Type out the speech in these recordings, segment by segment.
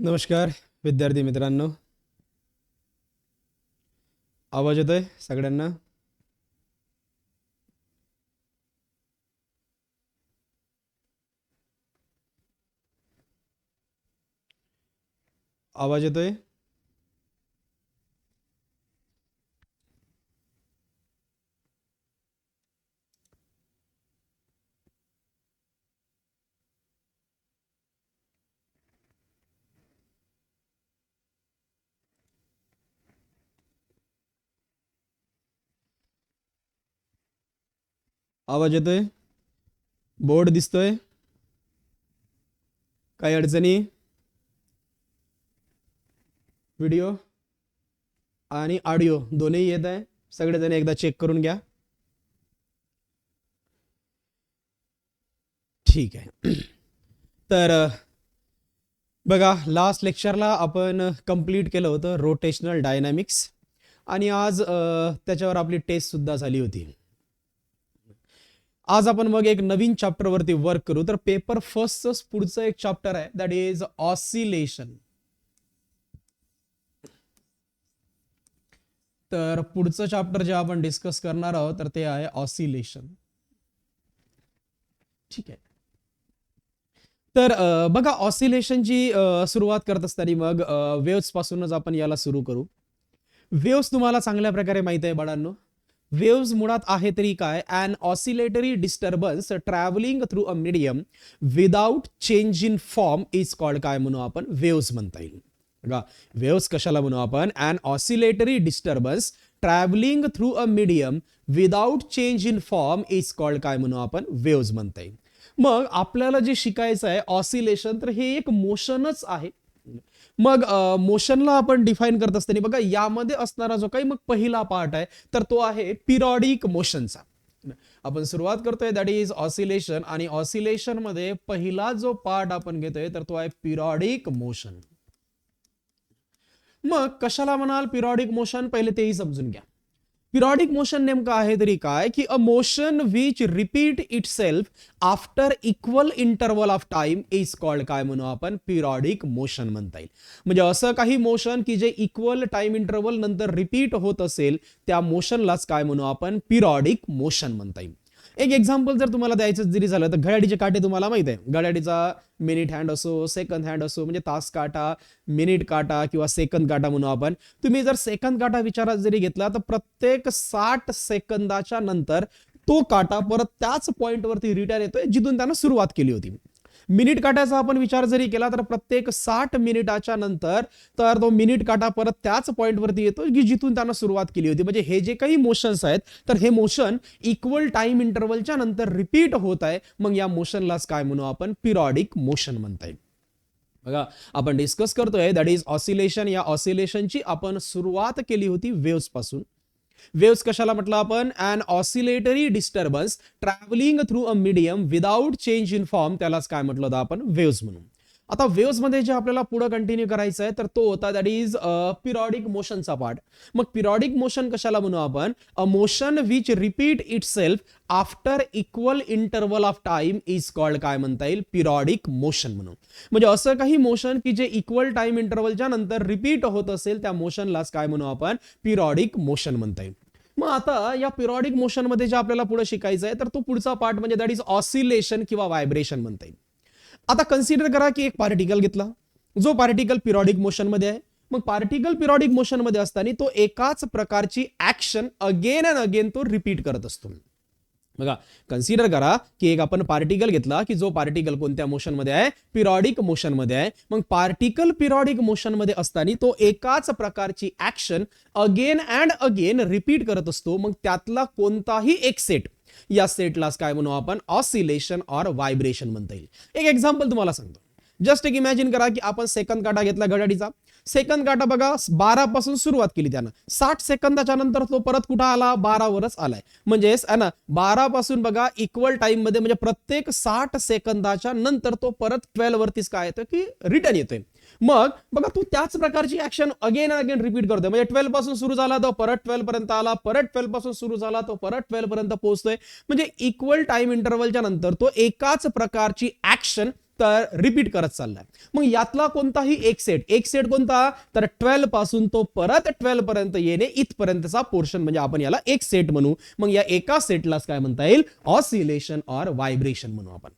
नमस्कार विद्यार्थी मित्रांनो, आवाज येतोय सगळ्यांना? आवाज येतोय? आवाज येतोय? बोर्ड दिसतोय? काही अडचणी? व्हिडिओ आणि ऑडिओ दोन्ही येत आहे? सगळेजण एकदा चेक करून घ्या. ठीक आहे. तर बघा, लास्ट लेक्चरला आपण कंप्लीट केलं होतं रोटेशनल डायनॅमिक्स आणि आज त्याच्यावर आपली टेस्ट सुद्धा झाली होती. आज आपण मग एक नवीन चॅप्टर वरती वर्क करू. तर पेपर फर्स्टच पुढचं एक चॅप्टर आहे, दॅट इज ऑसिलेशन. तर पुढचं चॅप्टर जे आपण डिस्कस करणार आहोत तर ते आहे ऑसिलेशन. ठीक आहे. तर बघा, ऑसिलेशनची सुरुवात करत असताना मग वेव्स पासूनच आपण याला सुरू करू. वेव्स तुम्हाला चांगल्या प्रकारे माहिती आहे बाळांनो. वेव्स मुळात आहे तरी काय? An oscillatory disturbance travelling through a medium without change in form is called काय म्हणू आपण? वेव्स म्हणता येईल. बघा, वेव्स कशाला म्हणू आपण? An oscillatory disturbance travelling through a medium without change in form is called काय म्हणू आपण? वेव्स म्हणता येईल. मग आपल्याला जे शिकायचं आहे ऑसिलेशन, तर हे एक मोशनच आहे. मग मोशनला आपण डिफाईन करत असताना बघा, यामध्ये असणारा जो काही मग पहिला पार्ट आहे तर तो आहे पिरियडिक मोशनचा. आपण सुरुवात करतोय दॅट इज ऑसिलेशन, आणि ऑसिलेशन मध्ये पहिला जो पार्ट आपण घेतोय तर तो आहे पिरियडिक मोशन. मग कशाला म्हणाल पिरियडिक मोशन? पहिले तेही समजून घ्या. पिरियडिक मोशन नेमकं आहे तरी काय? की a motion which repeat itself after equal interval of time is called काय म्हणू आपण? पिरियडिक मोशन म्हणता येईल. म्हणजे असं काही मोशन की जे इक्वल टाइम इंटरवल नंतर रिपीट होत असेल त्या मोशनलाच काय म्हणू आपण? पिरियडिक मोशन म्हणता येईल. एक एक्झाम्पल जर तुम्हाला द्यायचं जरी झालं तर घड्याळीचे काटे तुम्हाला माहित आहे. घड्याळीचा मिनिट हँड असो, सेकंड हँड असो, म्हणजे तास काटा, मिनिट काटा किंवा सेकंद काटा म्हणू आपण. तुम्ही जर सेकंद काटा विचारात जरी घेतला तर प्रत्येक 60 सेकंदाच्या नंतर तो काटा परत त्याच पॉइंटवरती रिटर्न येतोय जिथून त्यानं सुरुवात केली होती. मिनिट काट्याचा आपण विचार जरी केला तर प्रत्येक 60 मिनिटाच्या नंतर तर तो मिनिट काटा परत त्याच पॉइंटवरती येतो की जिथून त्यानं सुरुवात केली होती. म्हणजे हे जे काही मोशन्स आहेत तर हे मोशन इक्वल टाइम इंटरवलच्या नंतर रिपीट होत आहे. मग या मोशनलाच काय म्हणू आपण? पिरियडिक मोशन म्हणता येईल. बघा, आपण डिस्कस करतोय दॅट इज ऑसिलेशन. या ऑसिलेशनची आपण सुरुवात केली होती वेव्स पासून. वेव्स कशाला म्हटलं आपण? An oscillatory disturbance travelling through a medium without change in form, त्यालाच काय म्हटलं होतं आपण? वेव्स म्हणून. आता वेव्स मध्ये जे आपल्याला पुढे कंटिन्यू करायचं आहे तर तो होता दॅट इज पिरियडिक मोशनचा पार्ट. मग पिरियडिक मोशन कशाला म्हणू आपण? A motion which repeat itself after equal interval of time is called काय म्हणता येईल? पिरियडिक मोशन म्हणून. म्हणजे असं काही मोशन की जे इक्वल टाइम इंटरवलच्या नंतर रिपीट होत असेल त्या मोशनलाच काय म्हणू आपण? पिरियडिक मोशन म्हणता येईल. मग आता या पिरियडिक मोशन मध्ये जे आपल्याला पुढे शिकायचं आहे तर तो पुढचा पार्ट म्हणजे दॅट इज ऑसिलेशन किंवा व्हायब्रेशन म्हणता येईल. आता कन्सिडर करा की एक पार्टिकल घेतला, जो पार्टिकल पिरियडिक मोशन मध्ये आहे. मग पार्टिकल पिरियडिक मोशन मध्ये असताना तो एकाच प्रकारची ऍक्शन अगेन अँड अगेन तो रिपीट करत असतो. बघा, कन्सिडर करा की एक आपण पार्टिकल घेतला की जो पार्टिकल कोणत्या मोशन मध्ये आहे? पिरियडिक मोशन मध्ये आहे. मग पार्टिकल पिरियडिक मोशन मध्ये असताना तो एकाच प्रकारची action again and again repeat करत असतो. मग त्यातला कोणताही एक सेट, या सेटलाच काय म्हणू आपण? ऑसिलेशन ऑर व्हायब्रेशन म्हणता येईल. एक एक्झाम्पल तुम्हाला सांगतो. जस्ट एक इमॅजिन करा की आपण सेकंद काटा घेतला घड्याळीचा. सेकंद काटा बघा 12 पासून सुरुवात केली त्यानं. 60 सेकंदाच्या नंतर तो परत कुठं आला? 12 वरच आलाय. म्हणजेच आहे ना, 12 पासून बघा इक्वल टाइम मध्ये म्हणजे प्रत्येक 60 सेकंदाच्या नंतर तो परत 12 वरतीच काय येतोय की रिटर्न येतोय. मग बघा, तू त्याच प्रकारची ऍक्शन अगेन अगेन रिपीट करतोय. म्हणजे 12 पासून सुरू झाला तो परत 12 पर्यंत आला, परत 12 पासून सुरू झाला तो परत 12 पर्यंत पोहोचतोय. म्हणजे इक्वल टाइम इंटरवलच्या नंतर तो एकाच प्रकारची ऍक्शन तर रिपीट करत चाललाय. मग यातला कोणताही एक सेट कोणता, तर 12 पासून तो परत 12 पर्यंत येणे इथपर्यंतचा पोर्शन म्हणजे आपण याला एक सेट म्हणू. मग या एका सेटलाच काय म्हणता येईल, ऑसिलेशन ऑर व्हायब्रेशन म्हणू आपण.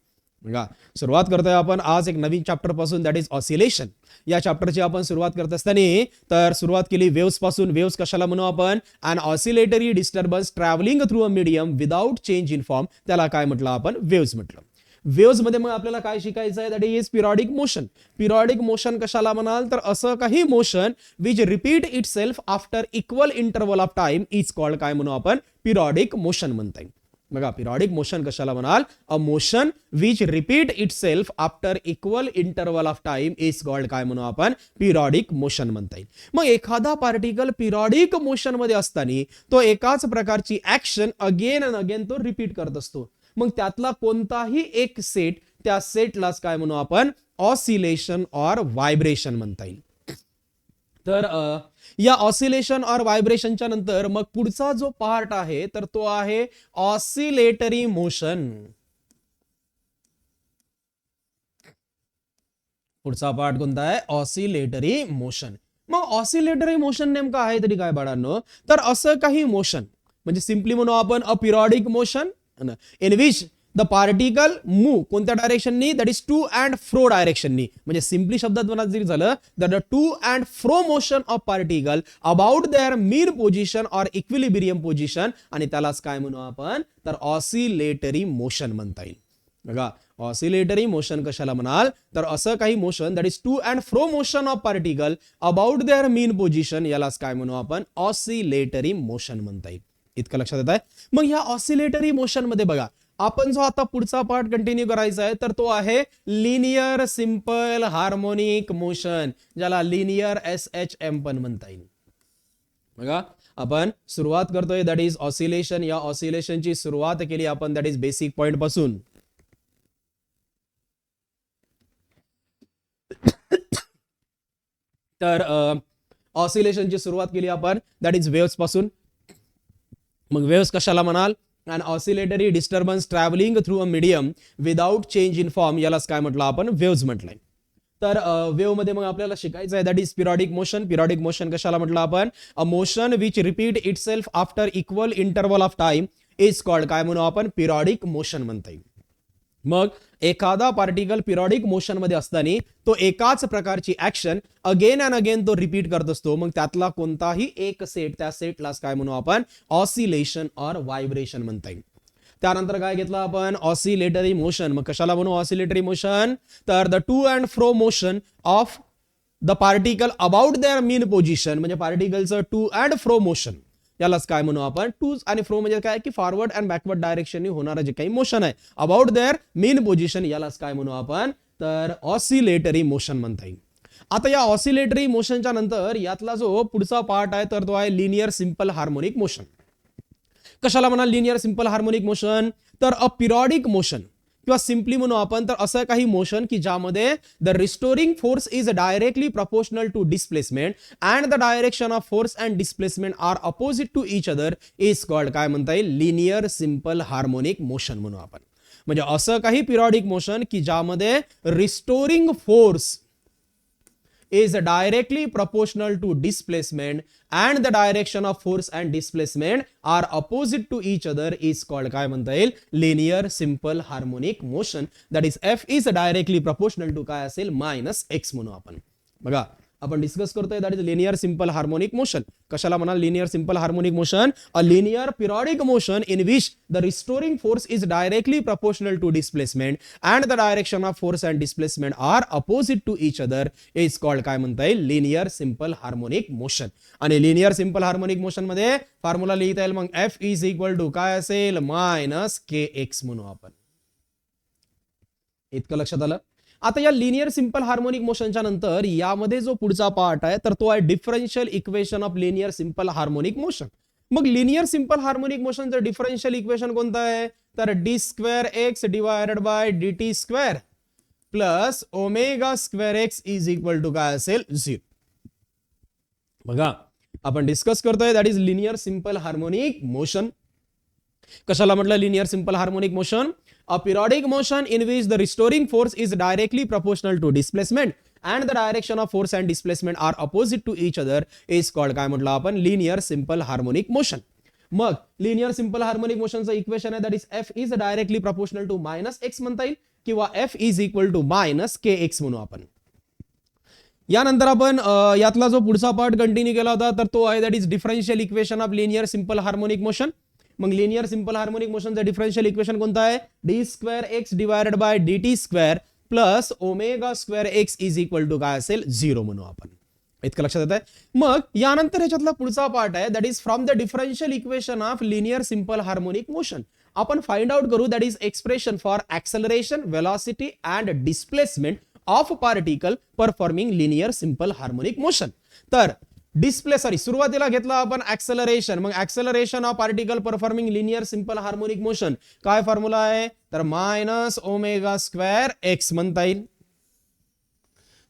बघा सुरुवात करतोय आपण आज एक नवीन चॅप्टर पासून, दॅट इज ऑसिलेशन. या चॅप्टरची आपण सुरुवात करत असताना तर सुरुवात केली वेव्स पासून. वेव्स कशाला म्हणू आपण, an oscillatory disturbance travelling through a medium without change in form, त्याला काय म्हटलं आपण, वेव्स म्हटलं. वेव्स मध्ये मग आपल्याला काय शिकायचं आहे, that is periodic motion. Periodic motion कशाला म्हणाल, तर असं काही motion which repeat it self after equal interval of time is called, काय म्हणू आपण, पिरियडिक मोशन म्हणता येईल. बघा पिरियडिक मोशन कशाला म्हणाल, a motion which repeat it self after equal interval of time is called, काय म्हणू आपण, पिरियडिक मोशन म्हणता येईल. मग एखादा पार्टिकल पिरियडिक मोशन मध्ये असताना तो एकाच प्रकारची ऍक्शन अगेन अँड अगेन तो रिपीट करत असतो. मग त्यातला कोणताही एक सेट, त्या सेटलाच काय म्हणू आपण, ऑसिलेशन ऑर व्हायब्रेशन म्हणता येईल. तर या ऑसिलेशन ऑर व्हायब्रेशनच्या नंतर मग पुढचा जो पार्ट आहे तर तो आहे ऑसिलेटरी मोशन. पुढचा पार्ट कोणता आहे, ऑसिलेटरी मोशन. मग ऑसिलेटरी मोशन नेमकं आहे तरी काय बाळांनो, तर असं काही मोशन म्हणजे सिंपली म्हणू आपण a periodic motion in which the particle move कोणत्या डायरेक्शननी, that is to and fro डायरेक्शननी. म्हणजे सिंपली शब्दात म्हणायचं जरी झालं तर the to and fro motion of particle about their mean position or equilibrium position, आणि त्यालाच काय म्हणू आपण, तर ऑसिलेटरी मोशन म्हणता येईल. बघा ऑसिलेटरी मोशन कशाला म्हणाल, तर असं काही motion that is to and fro motion of particle about their mean position, यालाच काय म्हणू आपण, ऑसिलेटरी मोशन म्हणता येईल. इतकं लक्षात येत आहे. मग ह्या ऑसिलेटरी मोशन मध्ये बघा आपण जो आता पुढचा पार्ट कंटिन्यू करायचा आहे तर तो आहे लिनियर सिंपल हार्मोनिक मोशन, ज्याला लिनियर SHM पण म्हणता येईल. बघा आपण सुरुवात करतोय दॅट इज ऑसिलेशन. या ऑसिलेशनची सुरुवात केली आपण दॅट इज बेसिक पॉइंट पासून. तर ऑसिलेशनची सुरुवात केली आपण दॅट इज वेव्स पासून. मग वेव्स कशाला म्हणाल, an oscillatory disturbance travelling through a medium without change in form, यालाच काय म्हटलं आपण, वेव्स म्हटलंय. तर वेव्ह मध्ये मग आपल्याला शिकायचं आहे that is periodic motion. Periodic motion कशाला म्हटलं आपण, a motion which repeat it self after equal interval of time is called, काय म्हणू आपण, पिरियडिक मोशन म्हणता येईल. मग एखादा पार्टिकल पिरियडिक मोशन मध्ये असताना तो एकाच प्रकारची ऍक्शन अगेन अँड अगेन तो रिपीट करत असतो. मग त्यातला कोणताही एक सेट, त्या सेटलाच काय म्हणू आपण, ऑसिलेशन ऑर व्हायब्रेशन म्हणता येईल. त्यानंतर काय घेतलं आपण, ऑसिलेटरी मोशन. मग कशाला म्हणू ऑसिलेटरी मोशन, तर the to and fro motion of the particle about their mean position, म्हणजे पार्टिकलचं टू अँड फ्रो मोशन, यालाच काय म्हणू आपण, टू आणि फ्रो म्हणजे काय की फॉरवर्ड अँड बॅकवर्ड डायरेक्शननी होणारं जे काही मोशन आहे अबाउट देअर मीन पोझिशन, यालाच काय म्हणू आपण, तर ऑसिलेटरी मोशन म्हणता येईल. आता या ऑसिलेटरी मोशनच्या नंतर यातला जो पुढचा पार्ट आहे तर तो आहे लिनियर सिंपल हार्मोनिक मोशन. कशाला म्हणा लिनियर सिंपल हार्मोनिक मोशन, तर अ पिरियडिक मोशन किंवा सिंपली म्हणू आपण तर असं काही मोशन की ज्यामध्ये the restoring force is directly proportional to displacement and the direction of force and displacement are opposite to each other is called, काय म्हणता येईल, लिनियर सिंपल हार्मोनिक मोशन म्हणू आपण. म्हणजे असं काही पिरियडिक मोशन की ज्यामध्ये restoring force is directly proportional to displacement and the direction of force and displacement are opposite to each other is called, काय म्हणता येईल, linear simple harmonic motion. that is F is directly proportional to काय असेल, -x म्हणू आपण. बघा आपण discuss करतोय that is linear simple harmonic motion. कशाला म्हणाल linear simple harmonic motion, a linear periodic motion in which the restoring force is directly proportional to displacement and the direction of force and displacement are opposite to each other is called, काय म्हणता येईल, linear simple harmonic motion. आणि linear simple harmonic motion मध्ये formula लिहिता येईल मग F is equal to काय असेल, -kx म्हणू आपण. इतकं लक्षात आलं. आता या लिनियर सिंपल हार्मोनिक मोशनच्या नंतर यामध्ये जो पुढचा पार्ट आहे तर तो आहे differential equation of linear simple harmonic motion. मग लिनियर सिंपल हार्मोनिक मोशनचं डिफरन्शियल इक्वेशन कोणतं आहे, तर d2x divided by dt² plus ω²x is equal to काय असेल, 0. बघा आपण डिस्कस करतोय that is linear simple harmonic motion. कशाला म्हटलं linear simple harmonic motion, A periodic motion in which the restoring force is directly proportional to displacement and the direction of force and displacement are opposite to each other is called काय म्हटलं आपण linear simple harmonic motion. मग linear simple harmonic मोशनचं equation आहे that is F is directly proportional to minus x म्हणता येईल किंवा F is equal to minus k x म्हणू आपण. यानंतर आपण यातला जो पुढचा पार्ट कंटिन्यू केला होता तर तो आहे that is differential equation of linear simple harmonic motion. मग लिनियर सिंपल हार्मोनिक मोशनचं डिफरन्शियल इक्वेशन कोणतं आहे d square x divided by d t square plus omega square x is equal to काय असेल 0 म्हणू आपण. इतकं लक्षात येत आहे. मग यानंतर ह्याच्यातला पुढचा पार्ट आहे that is from the differential equation of linear simple harmonic motion आपण फाइंड आउट करू that is expression for acceleration velocity and displacement of particle performing linear simple harmonic motion. तर सुरुवातीला घेतला आपण ऍक्सेलरेशन. मग acceleration of particle performing linear simple harmonic motion काय formula आहे तर मायनस ओमेगा स्क्वेअर एक्स म्हणता येईल.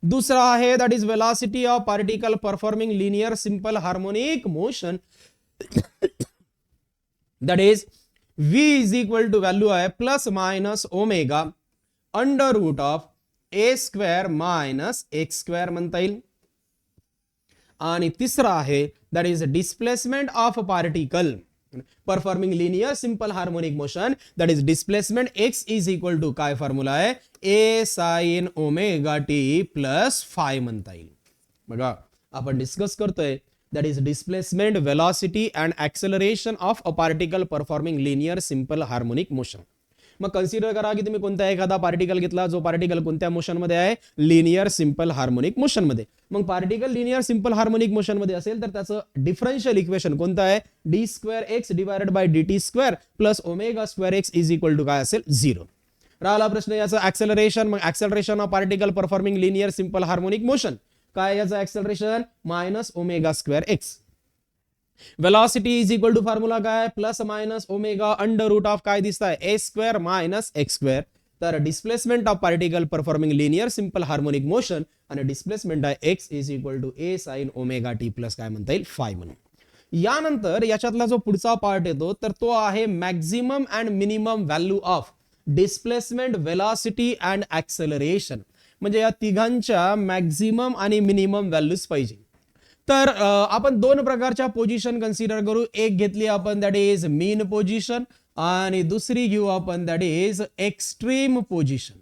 दूसरा है that is velocity of particle performing linear simple harmonic motion that is v is equal to value है plus minus omega under root of a square minus x square म्हणता येईल. आणि तिसरा आहे that is displacement of particle performing linear simple harmonic motion that is displacement x is equal to काय formula आहे a sin omega t plus phi म्हणता येईल. बघा आपण डिस्कस करतोय that is displacement velocity and acceleration of a particle performing linear simple harmonic motion. मग consider करा की तुम्ही कोणता एखादा पार्टिकल घेतला जो पार्टिकल कोणत्या मोशन मध्ये आहे लिनियर सिंपल हार्मोनिक मोशन मध्ये. मग particle linear simple harmonic motion मध्ये असेल तर त्याचं डिफरन्शियल इक्वेशन कोणतं आहे d square x divided by d t square plus omega square x is equal to काय असेल 0. राहिला प्रश्न याचं ऍक्सेलरेशन. मग acceleration of particle performing linear simple harmonic motion काय याचं acceleration minus omega square x. Velocity is equal to formula काय plus minus omega under root of काय दिसतंय ए स्क्वेअर मायनस एक्स स्क्वेअर. तर displacement of particle performing linear simple harmonic motion आणि displacement आहे x is equal to a sine omega t plus काय म्हणता येईल 5 म्हणून. यानंतर याच्यातला जो पुढचा पार्ट येतो तर तो आहे maximum and minimum value of displacement velocity and acceleration. म्हणजे या तिघांच्या मॅक्झिमम आणि मिनिमम व्हॅल्यूज पाहिजे. तर आपण दोन प्रकारच्या पोझिशन कन्सिडर करू. एक घेतली आपण दॅट इज मीन पोझिशन आणि दुसरी घेऊ आपण दॅट इज एक्स्ट्रीम पोझिशन.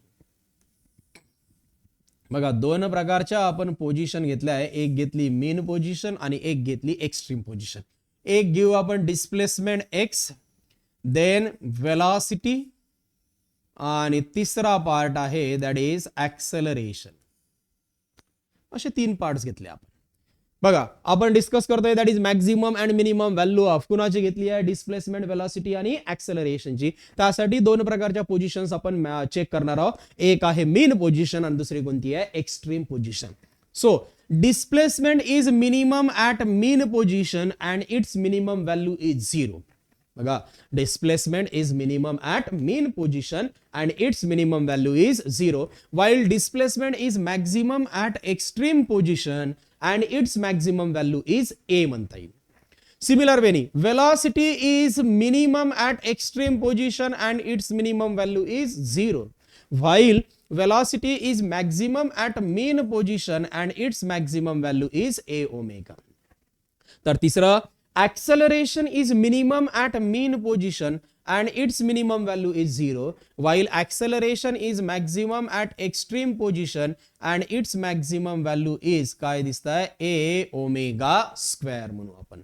बघा दोन प्रकारच्या आपण पोझिशन घेतल्या आहे. एक घेतली मीन पोझिशन आणि एक घेतली एक्स्ट्रीम पोझिशन. एक घेऊ आपण डिस्प्लेसमेंट एक्स देन वेलॉसिटी आणि तिसरा पार्ट आहे दॅट इज ऍक्सेलरेशन. असे 3 पार्ट्स घेतले आपण. बघा आपण डिस्कस करतोय that is maximum and minimum value of कुणाची घेतली आहे डिस्प्लेसमेंट वेलॉसिटी आणि ऍक्सेलरेशनची. त्यासाठी दोन प्रकारच्या पोझिशन्स आपण चेक करणार आहोत. एक आहे मीन पोझिशन आणि दुसरी कोणती आहे extreme position. So displacement is minimum at mean position and it's minimum value is 0. बघा displacement is minimum at mean position and it's minimum value is 0 while displacement is maximum at extreme position and its maximum value is a म्हणता येईल. Similar way velocity is minimum at extreme position and its minimum value is 0 while velocity is maximum at mean position and its maximum value is a omega. तर तिसरं acceleration is minimum at mean position and its minimum value is 0 while acceleration is maximum at extreme position and its maximum value is काय दिसतंय a omega square म्हणू आपण.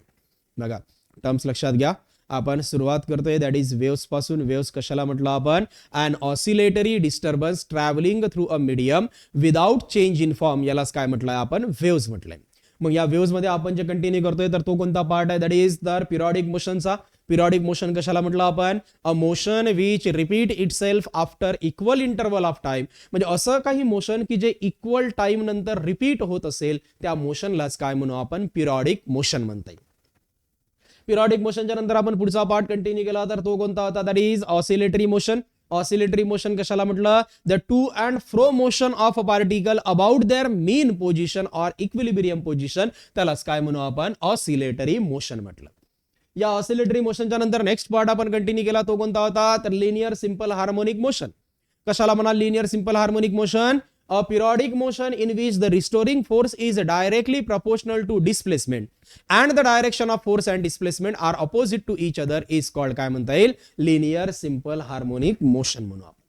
बघा terms लक्षात घ्या. आपण सुरुवात करतोय दॅट इज वेव्स पासून. वेव्स कशाला म्हटलं आपण an oscillatory disturbance travelling through a medium without change in form यालाच काय म्हटलंय आपण वेव्स म्हटलंय. मग या वेव्स मध्ये आपण जे कंटिन्यू करतोय तर तो कोणता पार्ट आहे दॅट इज तर पिरियॉडिक मोशनचा. पिरियॉडिक मोशन कशाला म्हटलं आपण a motion which repeat itself after equal interval of time. म्हणजे असं काही मोशन की जे इक्वल टाइम नंतर रिपीट होत असेल त्या मोशनलाच काय म्हणू आपण पिरियॉडिक मोशन म्हणता येईल. पिरियॉडिक मोशनच्या नंतर आपण पुढचा पार्ट कंटिन्यू केला तर तो कोणता होता that is oscillatory motion. Oscillatory motion कशाला म्हटलं the to and fro motion of a particle about their mean position or equilibrium position त्यालाच काय म्हणू आपण ऑसिलेटरी मोशन म्हटलं. या ऑसिलेटरी मोशनच्या नंतर नेक्स्ट पार्ट आपण कंटिन्यू केला तो कोणता होता तर लिनियर सिंपल हार्मोनिक मोशन. कशाला म्हणा linear simple harmonic motion? A periodic motion in which the restoring force is directly proportional to displacement and the direction of force and displacement are opposite to each other is called काय म्हणता येईल linear simple harmonic motion म्हणू आपण.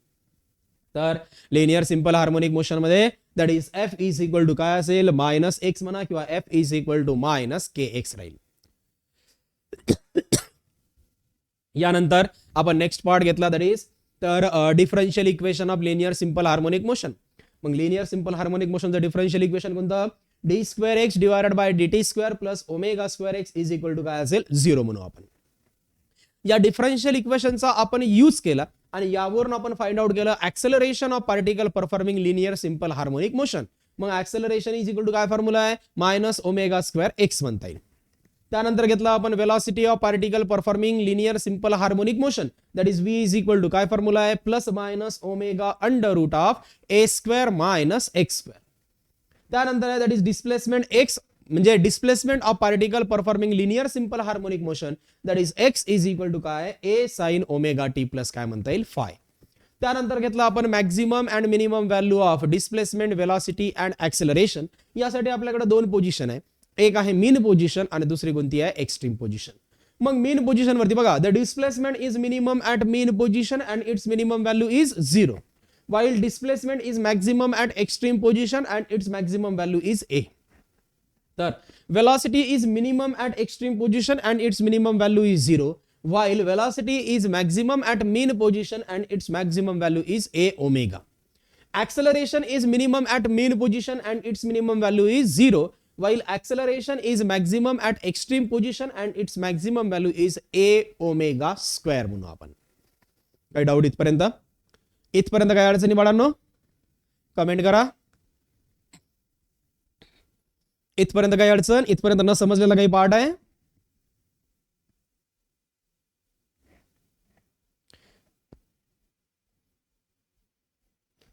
तर linear simple harmonic motion मध्ये that is F is equal to काय असेल minus x म्हणा किंवा F is equal to minus k x राहील. यानंतर आपण नेक्स्ट पार्ट घेतला दॅट इज तर differential equation of linear simple harmonic motion. मग लिनियर सिंपल हार्मोनिक मोशनचं डिफरन्शियल इक्वेशन कोणतं d square x divided by d t square plus omega square x is equal to काय असेल 0 म्हणू आपण. या डिफरन्शियल इक्वेशनचा आपण यूज केला आणि यावरून आपण फाइंड आउट केलं acceleration of particle performing linear simple harmonic motion. मग ऍक्सेलरेशन इज इक्वल टू काय फॉर्म्युला आहे मायनस ओमेगा स्क्वेअर एक्स म्हणता येईल. त्यानंतर घेतला आपण velocity of particle performing linear simple harmonic motion that is v is equal to काय formula आहे plus minus omega under root of a square minus x square. त्यानंतर आहे दॅट इज डिस्प्लेसमेंट एक्स म्हणजे displacement of particle performing linear simple harmonic motion that is x is equal to काय a sine omega t plus काय म्हणता येईल phi. त्यानंतर घेतला आपण maximum and minimum value of displacement velocity and acceleration. यासाठी आपल्याकडे दोन पोझिशन आहे एक आहे मीन पोझिशन आणि दुसरी कोणती आहे एक्स्ट्रीम पोझिशन. मग मीन पोझिशन वरती बघा the displacement is minimum at mean position and it's minimum value is 0 while displacement is maximum at extreme position and its maximum value is a. तर velocity is minimum at extreme position and its minimum value is 0 while velocity is maximum at mean position and its maximum value is a omega. Acceleration is minimum at mean position and its minimum value is 0 while acceleration is maximum at extreme position and its maximum value is a omega square म्हणू आपण. काय doubt इथपर्यंत? इथपर्यंत काय अडचणी बाळांनो comment करा. इथपर्यंत काय अडचण इथपर्यंत न समजलेला काही पार्ट आहे?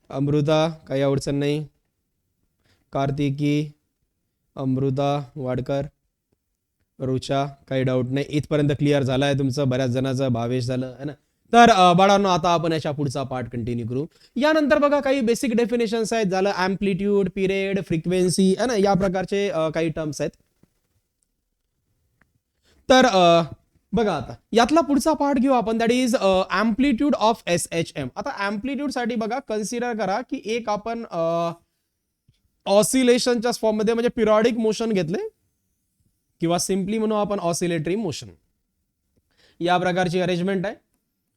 अमृता काही अडचण नाही. कार्तिकी अमृता वाडकर रुचा काही डाऊट नाही. इथपर्यंत क्लिअर झालाय तुमचं बऱ्याच जणांचं भावेश झालं है ना. तर बाळांनो आता आपण याच्या पुढचा पार्ट कंटिन्यू करू. यानंतर बघा काही बेसिक डेफिनेशन्स आहेत झालं अँप्लिट्यूड पिरियड फ्रिक्वेन्सी है ना या प्रकारचे काही टर्म्स आहेत. तर बघा आता यातला पुढचा पार्ट घेऊ आपण that is amplitude of SHM. आता अँप्लिट्यूड साठी बघा कन्सिडर करा की एक आपण ऑसिलेशनच्या फॉर्म मध्ये म्हणजे पिरियडिक मोशन घेतले किंवा सिम्पली म्हणू आपण ऑसिलेटरी मोशन. या प्रकारची अरेंजमेंट आहे.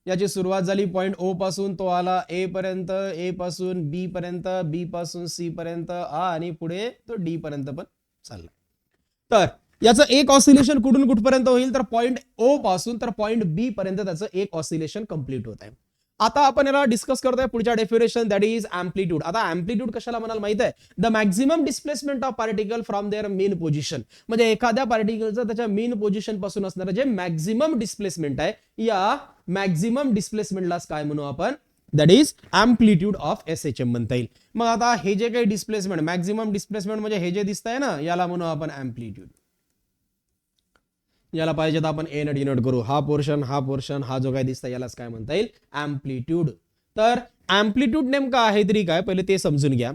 याची सुरुवात झाली पॉइंट ओ पासून तो आला ए पर्यंत ए पासून बी पर्यंत बी पासून सी पर्यंत आणि पुढे तो डी पर्यंत पण चालला. तर याचं एक ऑसिलेशन कुठून कुठपर्यंत होईल तर पॉइंट ओ पासून तर पॉइंट बी पर्यंत त्याचं एक ऑसिलेशन कंप्लीट होत आहे. आता आपण याला डिस्कस करतोय पुढच्या डेफिनेशन दॅट इज अँप्लिट्यूड. आता अँप्लिट्यूड कशाला म्हणाल माहित आहे the maximum displacement of particle from their mean position. म्हणजे एखाद्या पार्टिकलचं त्याच्या मेन पोझिशन पासून असणारं जे मॅक्झिमम डिस्प्लेसमेंट आहे या मॅक्झिमम डिस्प्लेसमेंटलाच काय म्हणू आपण that is amplitude of SHM म्हणता येईल. मग आता हे जे काही डिस्प्लेसमेंट मॅक्झिमम डिस्प्लेसमेंट म्हणजे हे जे दिसत आहे ना याला म्हणू आपण अँप्लिट्यूड. याला पाहिजे तर आपण ए नोट डिनोट करू. हा पोर्शन हा जो काय दिसतंय यालाच काय म्हणता येईल अँप्लिट्यूड. तर अँप्लिट्यूड नेमकं आहे तरी काय पहिले ते समजून घ्या.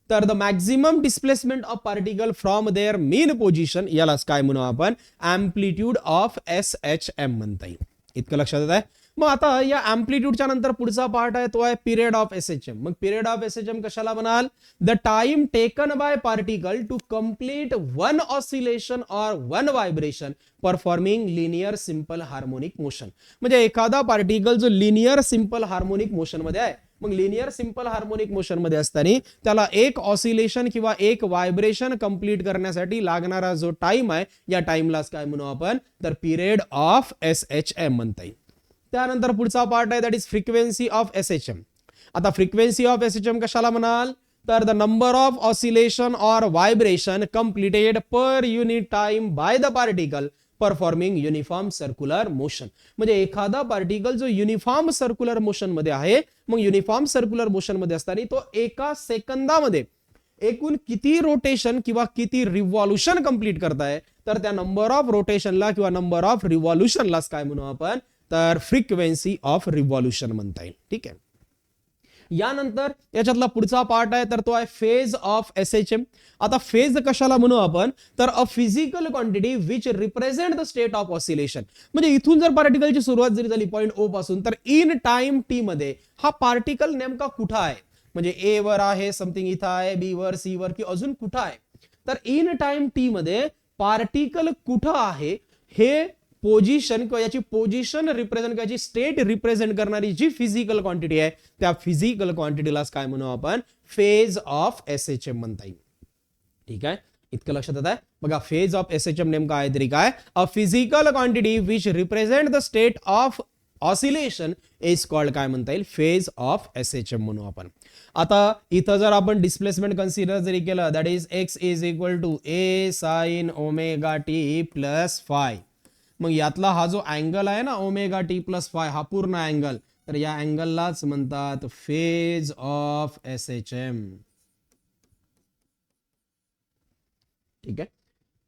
तर the maximum displacement of particle from their mean position यालाच काय म्हणू आपण अँप्लिट्यूड ऑफ SHM म्हणता येईल. इतकं लक्षात येत आहे. मग आता या अँप्लिट्यूडच्या नंतर पुढचा पार्ट आहे तो आहे पिरियड ऑफ SHM. मग पिरियड ऑफ SHM कशाला म्हणाल the time taken by particle to complete one oscillation or one vibration performing linear simple harmonic motion. म्हणजे एखादा पार्टिकल जो लिनियर सिंपल हार्मोनिक मोशन मध्ये आहे मग लिनियर सिंपल हार्मोनिक मोशन मध्ये असताना त्याला एक ऑसिलेशन किंवा एक व्हायब्रेशन कंप्लीट करण्यासाठी लागणारा जो टाइम आहे या टाइमलाच काय म्हणू आपण तर पिरियड ऑफ SHM म्हणता येईल. त्यानंतर पुढचा पार्ट आहे that is frequency of SHM. आता फ्रिक्वेन्सी ऑफ SHM कशाला म्हणाल तर द नंबर ऑफ ऑसिलेशन और vibration completed per unit time by the particle performing uniform circular motion. म्हणजे एखादा पार्टिकल जो युनिफॉर्म सर्क्युलर मोशन मध्ये आहे मग युनिफॉर्म सर्क्युलर मोशन मध्ये असताना तो एका सेकंदामध्ये एकूण किती रोटेशन किंवा किती रिव्हॉल्युशन कंप्लीट करताय, तर त्या नंबर ऑफ रोटेशनला किंवा नंबर ऑफ रिव्हॉल्युशनलाच काय म्हणू आपण, तर फ्रिक्वेन्सी ऑफ रिव्हॉल्युशन म्हणता येईल. ठीक आहे. यानंतर याच्यातला पुढचा पार्ट आहे तर तो आहे फेज ऑफ एसएचएम. आता फेज कशाला म्हणू आपण, तर अ physical quantity which represent the state of oscillation. म्हणजे इथून जर पार्टिकलची सुरुवात जरी झाली पॉइंट ओ पासून, तर इन टाइम टी मध्ये हा पार्टिकल नेमका कुठं आहे, म्हणजे ए वर आहे, समथिंग इथं आहे, बी वर, सी वर, की अजून कुठं आहे, तर इन टाइम टी मध्ये पार्टिकल कुठं आहे हे पोझिशन किंवा याची पोझिशन रिप्रेझेंट करायची, स्टेट रिप्रेझेंट करणारी जी फिजिकल क्वांटिटी आहे त्या फिजिकल क्वांटिटीलाच काय म्हणू आपण, फेज ऑफ एसएचएम म्हणता येईल. ठीक आहे, इतकं लक्षात येत आहे. बघा फेज ऑफ एसएचएम नेमका आहे तरी काय, अ physical quantity which represent the state of oscillation is called काय म्हणता येईल, फेज ऑफ एसएचएम म्हणू आपण. आता इथं जर आपण डिस्प्लेसमेंट कन्सिडर जरी केलं, that is x is equal to a sine omega t plus phi. मग यातला हा जो अँगल आहे ना ओमेगा टी प्लस फाय, हा पूर्ण अँगल, तर या अँगललाच म्हणतात फेज ऑफ एसएचएम. ठीक आहे.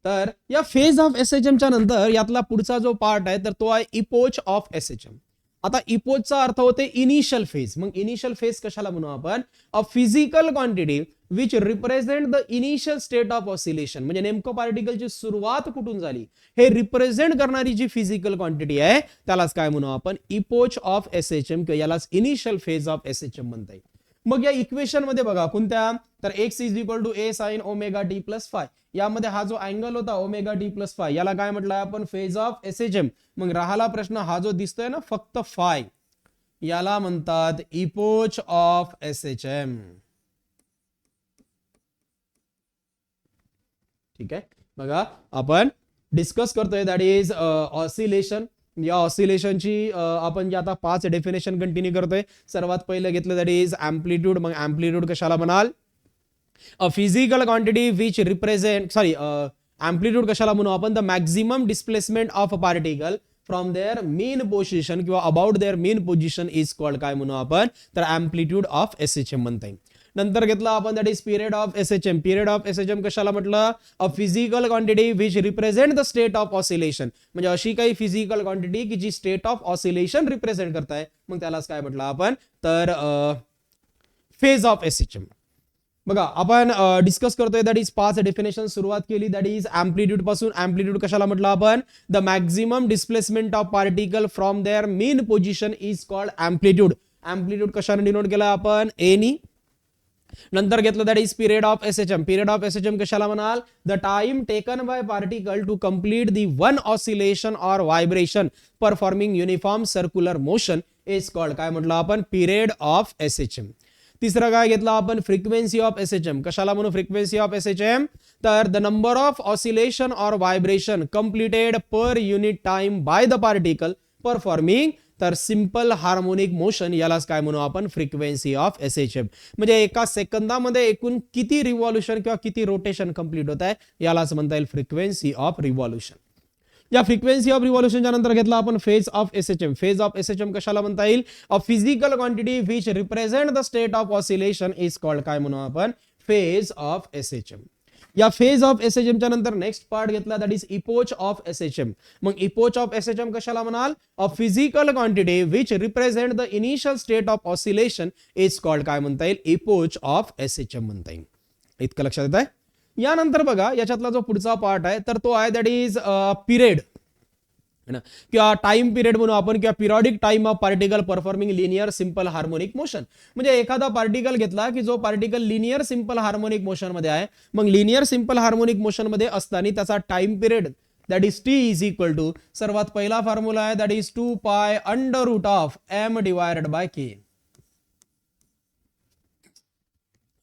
तर या फेज ऑफ एसएचएम च्या नंतर यातला पुढचा जो पार्ट आहे तर तो आहे इपोच ऑफ एसएचएम. आता इपोचचा अर्थ होते इनिशियल फेज. मग इनिशियल फेज कशाला म्हणू आपण, अ physical quantity which represent the initial state of oscillation. म्हणजे नेमकं पार्टिकलची सुरुवात कुठून झाली हे रिप्रेझेंट करणारी जी फिजिकल क्वांटिटी आहे त्यालाच काय म्हणू आपण, इपोच ऑफ एसएचएम किंवा यालाच इनिशियल फेज ऑफ एसएचएम म्हणता येईल. मग या इक्वेशन मध्ये बघा कोणत्या, तर x is equal to a sine omega t plus phi, यामध्ये हा जो अँगल होता ओमेगा टी प्लस फाय याला काय म्हटलं आपण, फेज ऑफ एसएचएम. मग राहिला प्रश्न हा जो दिसतोय ना फक्त फाय, याला म्हणतात इपोच ऑफ एसएचएम. ठीक आहे. बघा आपण डिस्कस करतोय दॅट इज ऑसिलेशन. या ऑसिलेशनची आपण जे आता 5 डेफिनेशन कंटिन्यू करतोय. सर्वात पहिलं घेतलं दॅट इज अँप्लिट्यूड. मग अँप्लिट्यूड कशाला म्हणाल, a physical quantity which represent amplitude कशाला म्हणू आपण, the maximum displacement of a particle from their mean position किंवा about their mean position is called काय म्हणू आपण, तर अँप्लिट्यूड ऑफ एसएचएम म्हणता येईल. नंतर घेतला आपण that is period of SHM. Period of SHM कशाला म्हटलं, अ physical quantity which represent the state of oscillation. म्हणजे अशी काही फिजिकल क्वांटिटी की जी स्टेट ऑफ ऑसिलेशन रिप्रेझेंट करताय, मग त्यालाच काय म्हटलं आपण, तर फेज ऑफ एसएचएम. बघा आपण डिस्कस करतोय दॅट इज 5 डेफिनेशन सुरुवात केली. दॅट इज अँप्लिट्यूड पासून. अँप्लिट्यूड कशाला म्हटलं आपण, the maximum displacement of particle from their mean position is called amplitude. Amplitude कशाने डिनोट केला आपण, एनी. नंतर घेतलं that is period of SHM. Period of SHM कशाला म्हणाल, the time taken by particle to complete the one oscillation और vibration performing uniform circular motion is called काय म्हटलं आपण, पिरियड ऑफ एसएचएम. तिसरं काय घेतलं आपण, फ्रिक्वेन्सी ऑफ एसएचएम. कशाला म्हणू फ्रिक्वेन्सी ऑफ एसएचएम, तर द नंबर ऑफ ऑसिलेशन और vibration completed per unit time by the particle performing, तर सिंपल हार्मोनिक मोशन यालाच काय म्हणू आपण, फ्रिक्वेन्सी ऑफ एसएचएम. म्हणजे एका सेकंदामध्ये एकूण किती रिव्हॉल्युशन किंवा किती रोटेशन कंप्लीट होत आहे यालाच म्हणता येईल फ्रिक्वेन्सी ऑफ रिव्हॉल्युशन. या फ्रिक्वेन्सी ऑफ रिव्हॉल्युशनच्या नंतर घेतला आपण phase of SHM. Phase of SHM कशाला म्हणता येईल, अ physical quantity which represent the state of oscillation is called काय म्हणू आपण, फेज ऑफ एसएचएम. या फेज ऑफ एसएचएम च्या नंतर नेक्स्ट पार्ट घेतला that is epoch of SHM. मग इपोच ऑफ एसएचएम कशाला म्हणाल, a physical quantity which represent the initial state of oscillation is called काय म्हणता येईल, इपोच ऑफ एसएचएम म्हणता येईल. इतकं लक्षात येत आहे. यानंतर बघा याच्यातला जो पुढचा पार्ट आहे तर तो आहे दॅट इज पिरियड किंवा टाइम पिरियड म्हणून आपण, किंवा periodic time of particle performing linear simple harmonic motion. म्हणजे एखादा पार्टिकल घेतला की जो particle linear simple harmonic motion मध्ये आहे. मग लिनियर सिंपल हार्मोनिक मोशन मध्ये असताना त्याचा time period that is T is equal to, सर्वात पहिला फॉर्म्युला आहे that is 2 pi under root of m divided by k,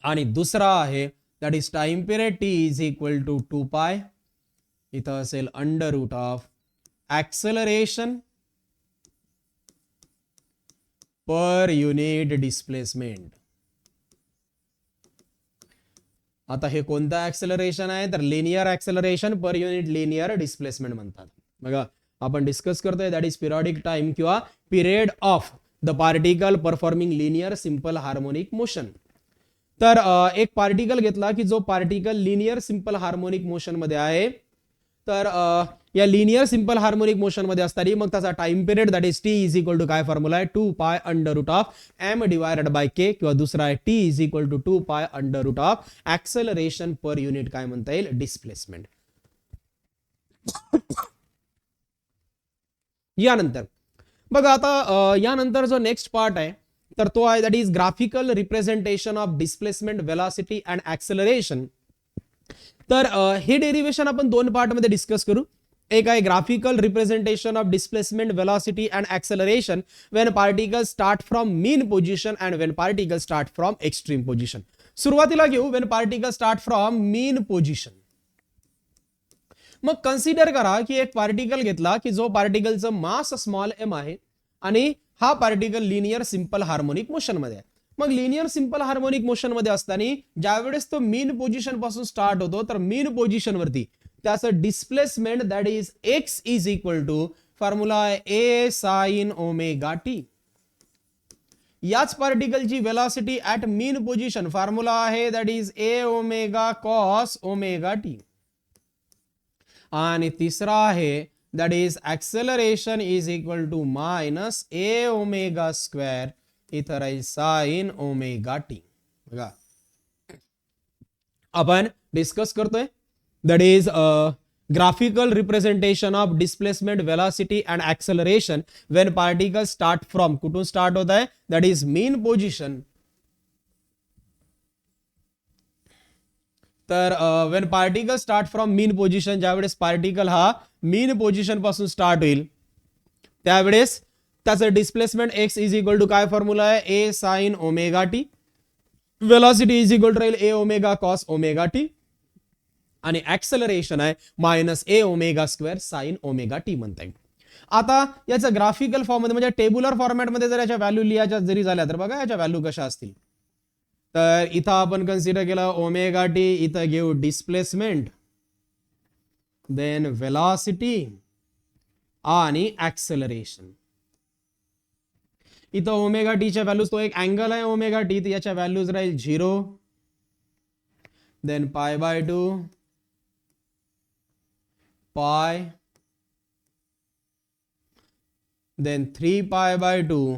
आणि दुसरा आहे that is time period T is equal to 2 pi, इथं असेल under root of acceleration per unit displacement. आता हे कोणता ऍक्सेलरेशन आहे, तर linear acceleration per unit linear displacement म्हणतात. बघा आपण डिस्कस करतोय दॅट इज पिरियडिक टाइम किंवा period of the particle performing linear simple harmonic motion. तर एक पार्टिकल घेतला की जो particle linear simple harmonic motion मध्ये आहे. तर या लिनियर सिंपल हार्मोनिक मोशन मध्ये असताना मग त्याचा time period that is T is equal to काय फॉर्म्युला आहे 2 pi under root of m divided by k, किंवा दुसरा आहे T is equal to 2 pi under root of acceleration per unit काय म्हणता येईल डिस्प्लेसमेंट. यानंतर बघा आता यानंतर जो नेक्स्ट पार्ट आहे तर तो आहे that is graphical representation of displacement velocity and acceleration. तर हे डेरिवेशन आपण दोन पार्ट मध्ये डिस्कस करू. एक आहे graphical representation of displacement velocity and acceleration when particle start from mean position and when particle start from extreme position. सुरुवातीला घेऊ when particle start from mean position. मग कन्सिडर करा की एक पार्टिकल घेतला की जो पार्टिकलचं मास स्मॉल एम आहे आणि हा particle linear simple harmonic motion मध्ये आहे. मग लिनियर सिंपल हार्मोनिक मोशन मध्ये असताना ज्यावेळेस तो मीन पोझिशन पासून स्टार्ट होतो तर मीन पोझिशन वरती त्याचं displacement that is x is equal to formula आहे ए साइन ओमेगा टी. याच पार्टिकलची velocity at mean position formula आहे that is a omega cos omega t. आणि तिसरा आहे that is acceleration is equal to minus a omega square इथं राहील sine omega t. बघा आपण डिस्कस करतोय that is graphical representation of displacement velocity and acceleration when particle start from, कुठून start होत आहे दॅट इज मीन पोझिशन. तर when particle start from mean position, ज्यावेळेस पार्टिकल हा मीन पोझिशन पासून स्टार्ट होईल त्यावेळेस त्याचं displacement x is equal to काय फॉर्म्युला आहे a sine omega t. Velocity is equal to राहील a omega cos omega t आणि ऍक्सेलरेशन आहे minus a omega square sine omega t म्हणता येईल. आता याचं ग्राफिकल फॉर्म मध्ये म्हणजे टेब्युलर फॉर्मॅटमध्ये जर याच्या व्हॅल्यू लिहायच्या जरी झाल्या तर बघा याच्या व्हॅल्यू कशा असतील. तर इथं आपण कन्सिडर केलं ओमेगा टी, इथं घेऊ डिस्प्लेसमेंट, देन वेलॉसिटी आणि ऍक्सेलरेशन. इथं ओमेगा टीच्या व्हॅल्यूज तो एक अँगल आहे ओमेगा टी, तर याच्या व्हॅल्यूज राहील 0, देन पाय बाय 2, पाय, देन 3 पाय बाय 2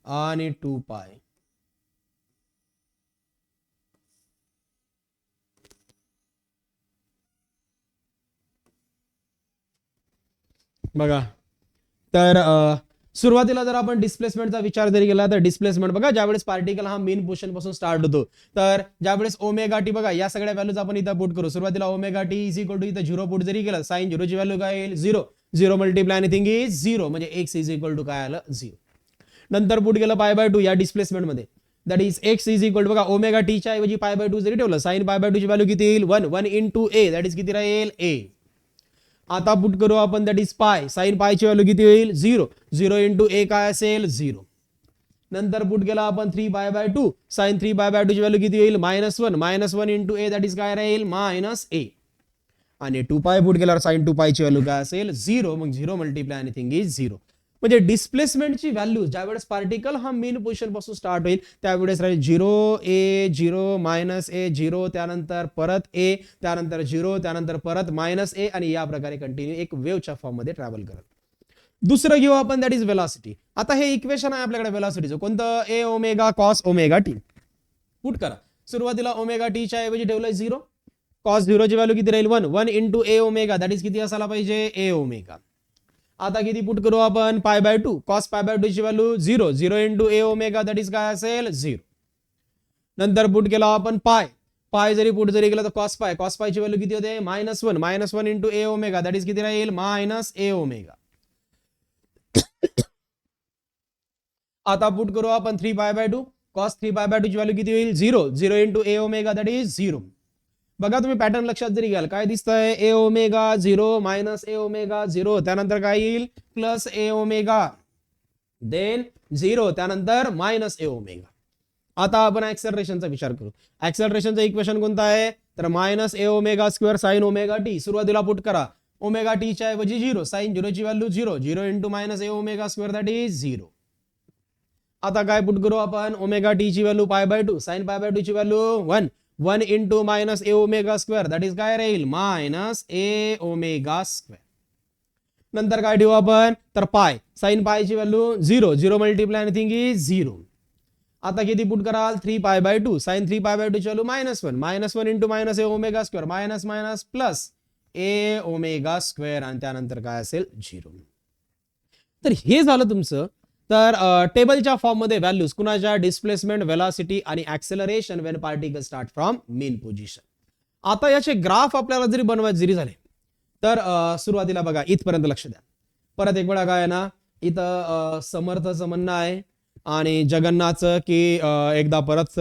आणि 2 पाय. बघा तर सुरुवातीला जर आपण डिस्प्लेसमेंटचा विचार जरी केला तर डिस्प्लेसमेंट बघा ज्यावेळेस पार्टिकल हा मेन पोझिशन पासून स्टार्ट होतो तर ज्यावेळेस ओमेगा टी बघा या सगळ्या व्हॅल्यूज आपण इथं पुट करू. सुरुवातीला omega t is equal to इथं 0 पुट जरी केलं साइन 0 ची व्हॅल्यू काय येईल 0, 0 मल्टिप्लाय एनिथिंग इज 0 म्हणजे एक्स इज इक्वल टू काय आलं 0. नंतर पुट केलं पाय बाय 2 या डिस्प्लेसमेंट मध्ये that is x is equal to बघा ओमेगा टीच्या ऐवजी पाय बाय 2 जरी ठेवलं साइन पाय बाय 2 ची व्हॅल्यू किती येईल 1, 1 इंटू ए दॅट इज किती राहील ए. आता पुट करू आपण दॅट इज पाय, साइन पायची व्हॅल्यू किती होईल 0, 0 इंटू ए काय असेल 0. नंतर पुट केला आपण 3 pi by 2, sign 3 pi by 2 ची व्हॅल्यू किती होईल -1, -1 इंटू ए दॅट इज काय राहील मायनस ए. आणि 2 पाय पुट केल्यावर साइन 2 पायची व्हॅल्यू काय असेल 0, मग 0 मल्टिप्लाय एनिथिंग इज 0. म्हणजे डिस्प्लेसमेंटची व्हॅल्यू ज्यावेळेस पार्टिकल हा मेन पोझिशन पासून स्टार्ट होईल त्यावेळेस राहील 0 ए 0 मायनस ए 0, त्यानंतर परत ए, त्यानंतर 0, त्यानंतर परत मायनस ए आणि या प्रकारे कंटिन्यू एक वेव्हच्या फॉर्म मध्ये ट्रॅव्हल करत. दुसरं घेऊ आपण दॅट इज वेलॉसिटी. आता हे इक्वेशन आहे आपल्याकडे वेलॉसिटीचं कोणतं a omega cos omega t. Put करा सुरुवातीला ओमेगा टीच्या ऐवजी ठेवलंय 0, कॉस 0 ची व्हॅल्यू किती राहील 1, 1 into A omega that is किती असायला पाहिजे ए ओमेगा. आता किती पुट करू आपण pi by 2, cos pi by 2 ची value 0, 0 into A omega that is काय असेल 0. नंतर पुट केला आपण पाय, पाय जरी पुट जरी केला तर कॉस पायची व्हॅल्यू किती होते -1, -1 into A omega that is किती राहील मायनस ए ओमेगा. आता पुट करू आपण 3 pi by 2, cos 3 pi by 2 ची व्हॅल्यू किती होईल 0, 0 into A omega that is 0. बघा तुम्ही पॅटर्न लक्षात जरी घ्याल काय दिसतंय ए ओमेगा 0 मायनस ए ओमेगा 0, त्यानंतर काय येईल प्लस ए ओमेगा, देन 0, त्यानंतर मायनस ए ओमेगा. आता आपण ऍक्सेलरेशनचा विचार करू. ऍक्सेलरेशनचं इक्वेशन कोणतं आहे तर minus a omega square sine omega t. सुरुवातीला पुट करा ओमेगा टीच्या ऐवजी 0, साइन 0 ची value 0, 0 into minus a omega square that is 0. आता काय पुट करू आपण, ओमेगा टी ची व्हॅल्यू π/2, साइन π/2 ची value 1 into minus a omega square, that is काय राहील मायनस ए ओमेगा स्क्वेअर. नंतर काय ठेवू आपण, तर पाय, साइन पाय ची व्हॅल्यू 0, 0 मल्टिप्लाय एनिथिंग इज 0. आता किती पुट कराल, 3π/2, साइन 3π/2 ची value -1 into minus a omega square, minus minus plus a omega square, आणि त्यानंतर काय असेल 0. तर हे झालं तुमचं. तर टेबलच्या फॉर्म मध्ये व्हॅल्यूज कुणाच्या, डिस्प्लेसमेंट, व्हेलॉसिटी आणि acceleration when particle start from main position. आता याचे ग्राफ आपल्याला जरी बनवायचे जरी झाले तर सुरुवातीला बघा इथपर्यंत लक्ष द्या. परत एक वेळा काय आहे ना, इथं समर्थचं म्हणणं आहे आणि जगन्नाथचं की एकदा परत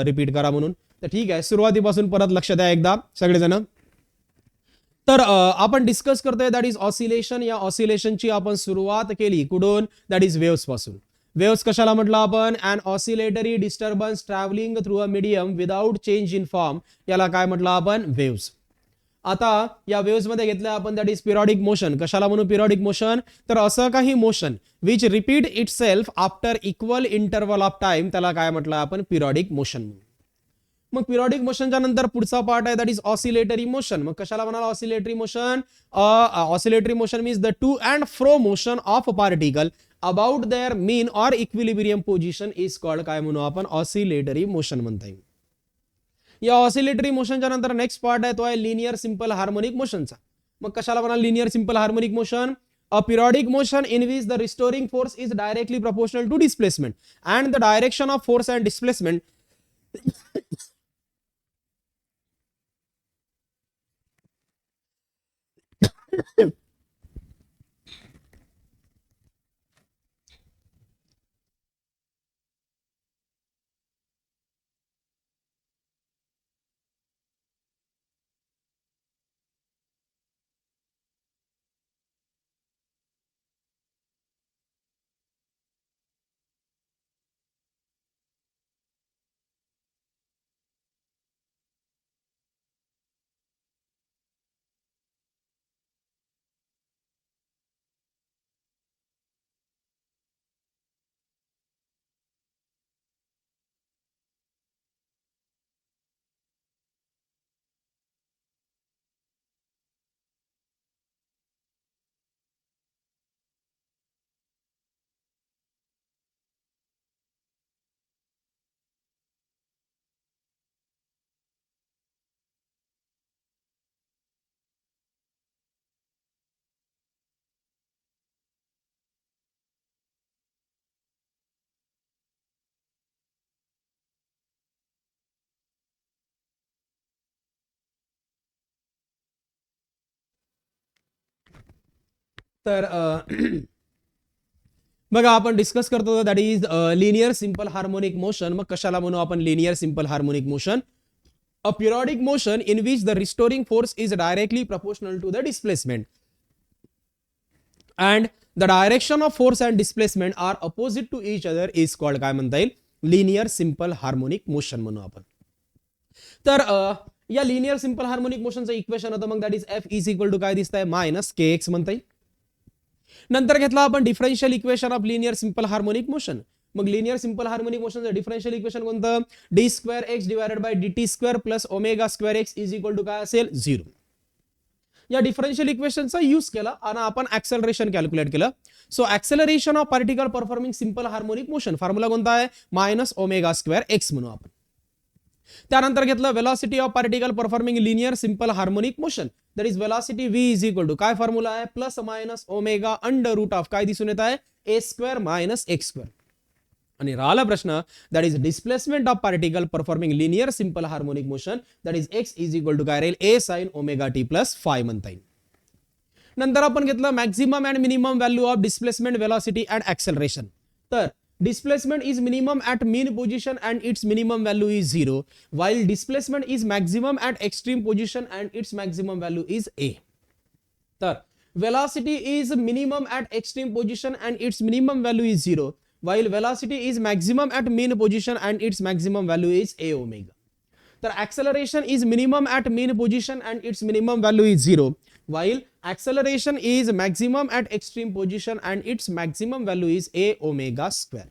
रिपीट करा म्हणून. तर ठीक आहे, सुरुवातीपासून परत लक्ष द्या एकदा सगळेजण. तर आपण डिस्कस करतोय दॅट इज ऑसिलेशन. या ऑसिलेशनची आपण सुरुवात केली कुठून, दॅट इज वेव्स पासून. वेव्स कशाला म्हटलं आपण, an oscillatory disturbance travelling through a medium without change in form, याला काय म्हटलं आपण, वेव्स. आता या वेव्स मध्ये घेतलं आपण दॅट इज पिरियडिक मोशन. कशाला म्हणू पिरियडिक मोशन, तर असं काही motion which repeat it self after equal interval of time, त्याला काय म्हटलं आपण, पिरियडिक मोशन. मग पिरियडिक मोशनच्या नंतर पुढचा पार्ट आहे दॅट इज ऑसिलेटरी मोशन. मग कशाला म्हणाला oscillatory motion, oscillatory motion means the to and fro motion of particle about their mean or equilibrium position is called, काय म्हणू आपण, ऑसिलेटरी मोशन म्हणता येईल. या ऑसिलेटरी मोशनच्या नंतर नेक्स्ट पार्ट आहे तो आहे लिनियर सिंपल हार्मोनिक मोशनचा. मग कशाला म्हणा linear simple harmonic motion, a periodic motion in which the restoring force is directly proportional to displacement and the direction of force and displacement तर बघा आपण डिस्कस करतो that is linear simple harmonic motion. मग कशाला म्हणू आपण linear simple harmonic motion, a periodic motion in which the restoring force is directly proportional to the displacement and the direction of force and displacement are opposite to each other is called, काय म्हणता येईल, linear simple harmonic motion म्हणू आपण. तर या linear simple harmonic मोशनचं equation होतं मग that is F is equal to काय दिसतंय मायनस के एक्स म्हणता येईल. नंतर घेतला आपण differential equation of linear simple harmonic motion. मग लिनियर सिंपल हार्मोनिक मोशनचं डिफरन्शियल इक्वेशन कोणतं, d square x divided by d t square plus omega square x is equal to काय असेल 0. या डिफरन्शियल इक्वेशनचा यूज केला आणि आपण ऍक्सेलरेशन कॅल्क्युलेट केलं. So acceleration of particle performing simple harmonic motion formula कोणता आहे, मायनस ओमेगा स्क्वेअर एक्स म्हणू आपण. त्यानंतर घेतलं velocity of particle performing linear simple harmonic motion, that is velocity v is equal to काय फॉर्म्युला आहे, plus minus omega under root of काय दिसून येत आहे, a square minus x square. आणि राहिला प्रश्न that is displacement of particle performing linear simple harmonic motion, that is x is equal to काय राहील, a sine omega t plus phi म्हणता येईल. नंतर आपण घेतलं maximum and minimum value of displacement velocity and acceleration. तर displacement is minimum at mean position and its minimum value is 0, while displacement is maximum at extreme position and its maximum value is a. तर velocity is minimum at extreme position and its minimum value is 0, while velocity is maximum at mean position and its maximum value is a omega. तर acceleration is minimum at mean position and its minimum value is 0, while acceleration is maximum at extreme position and its maximum value is a omega square.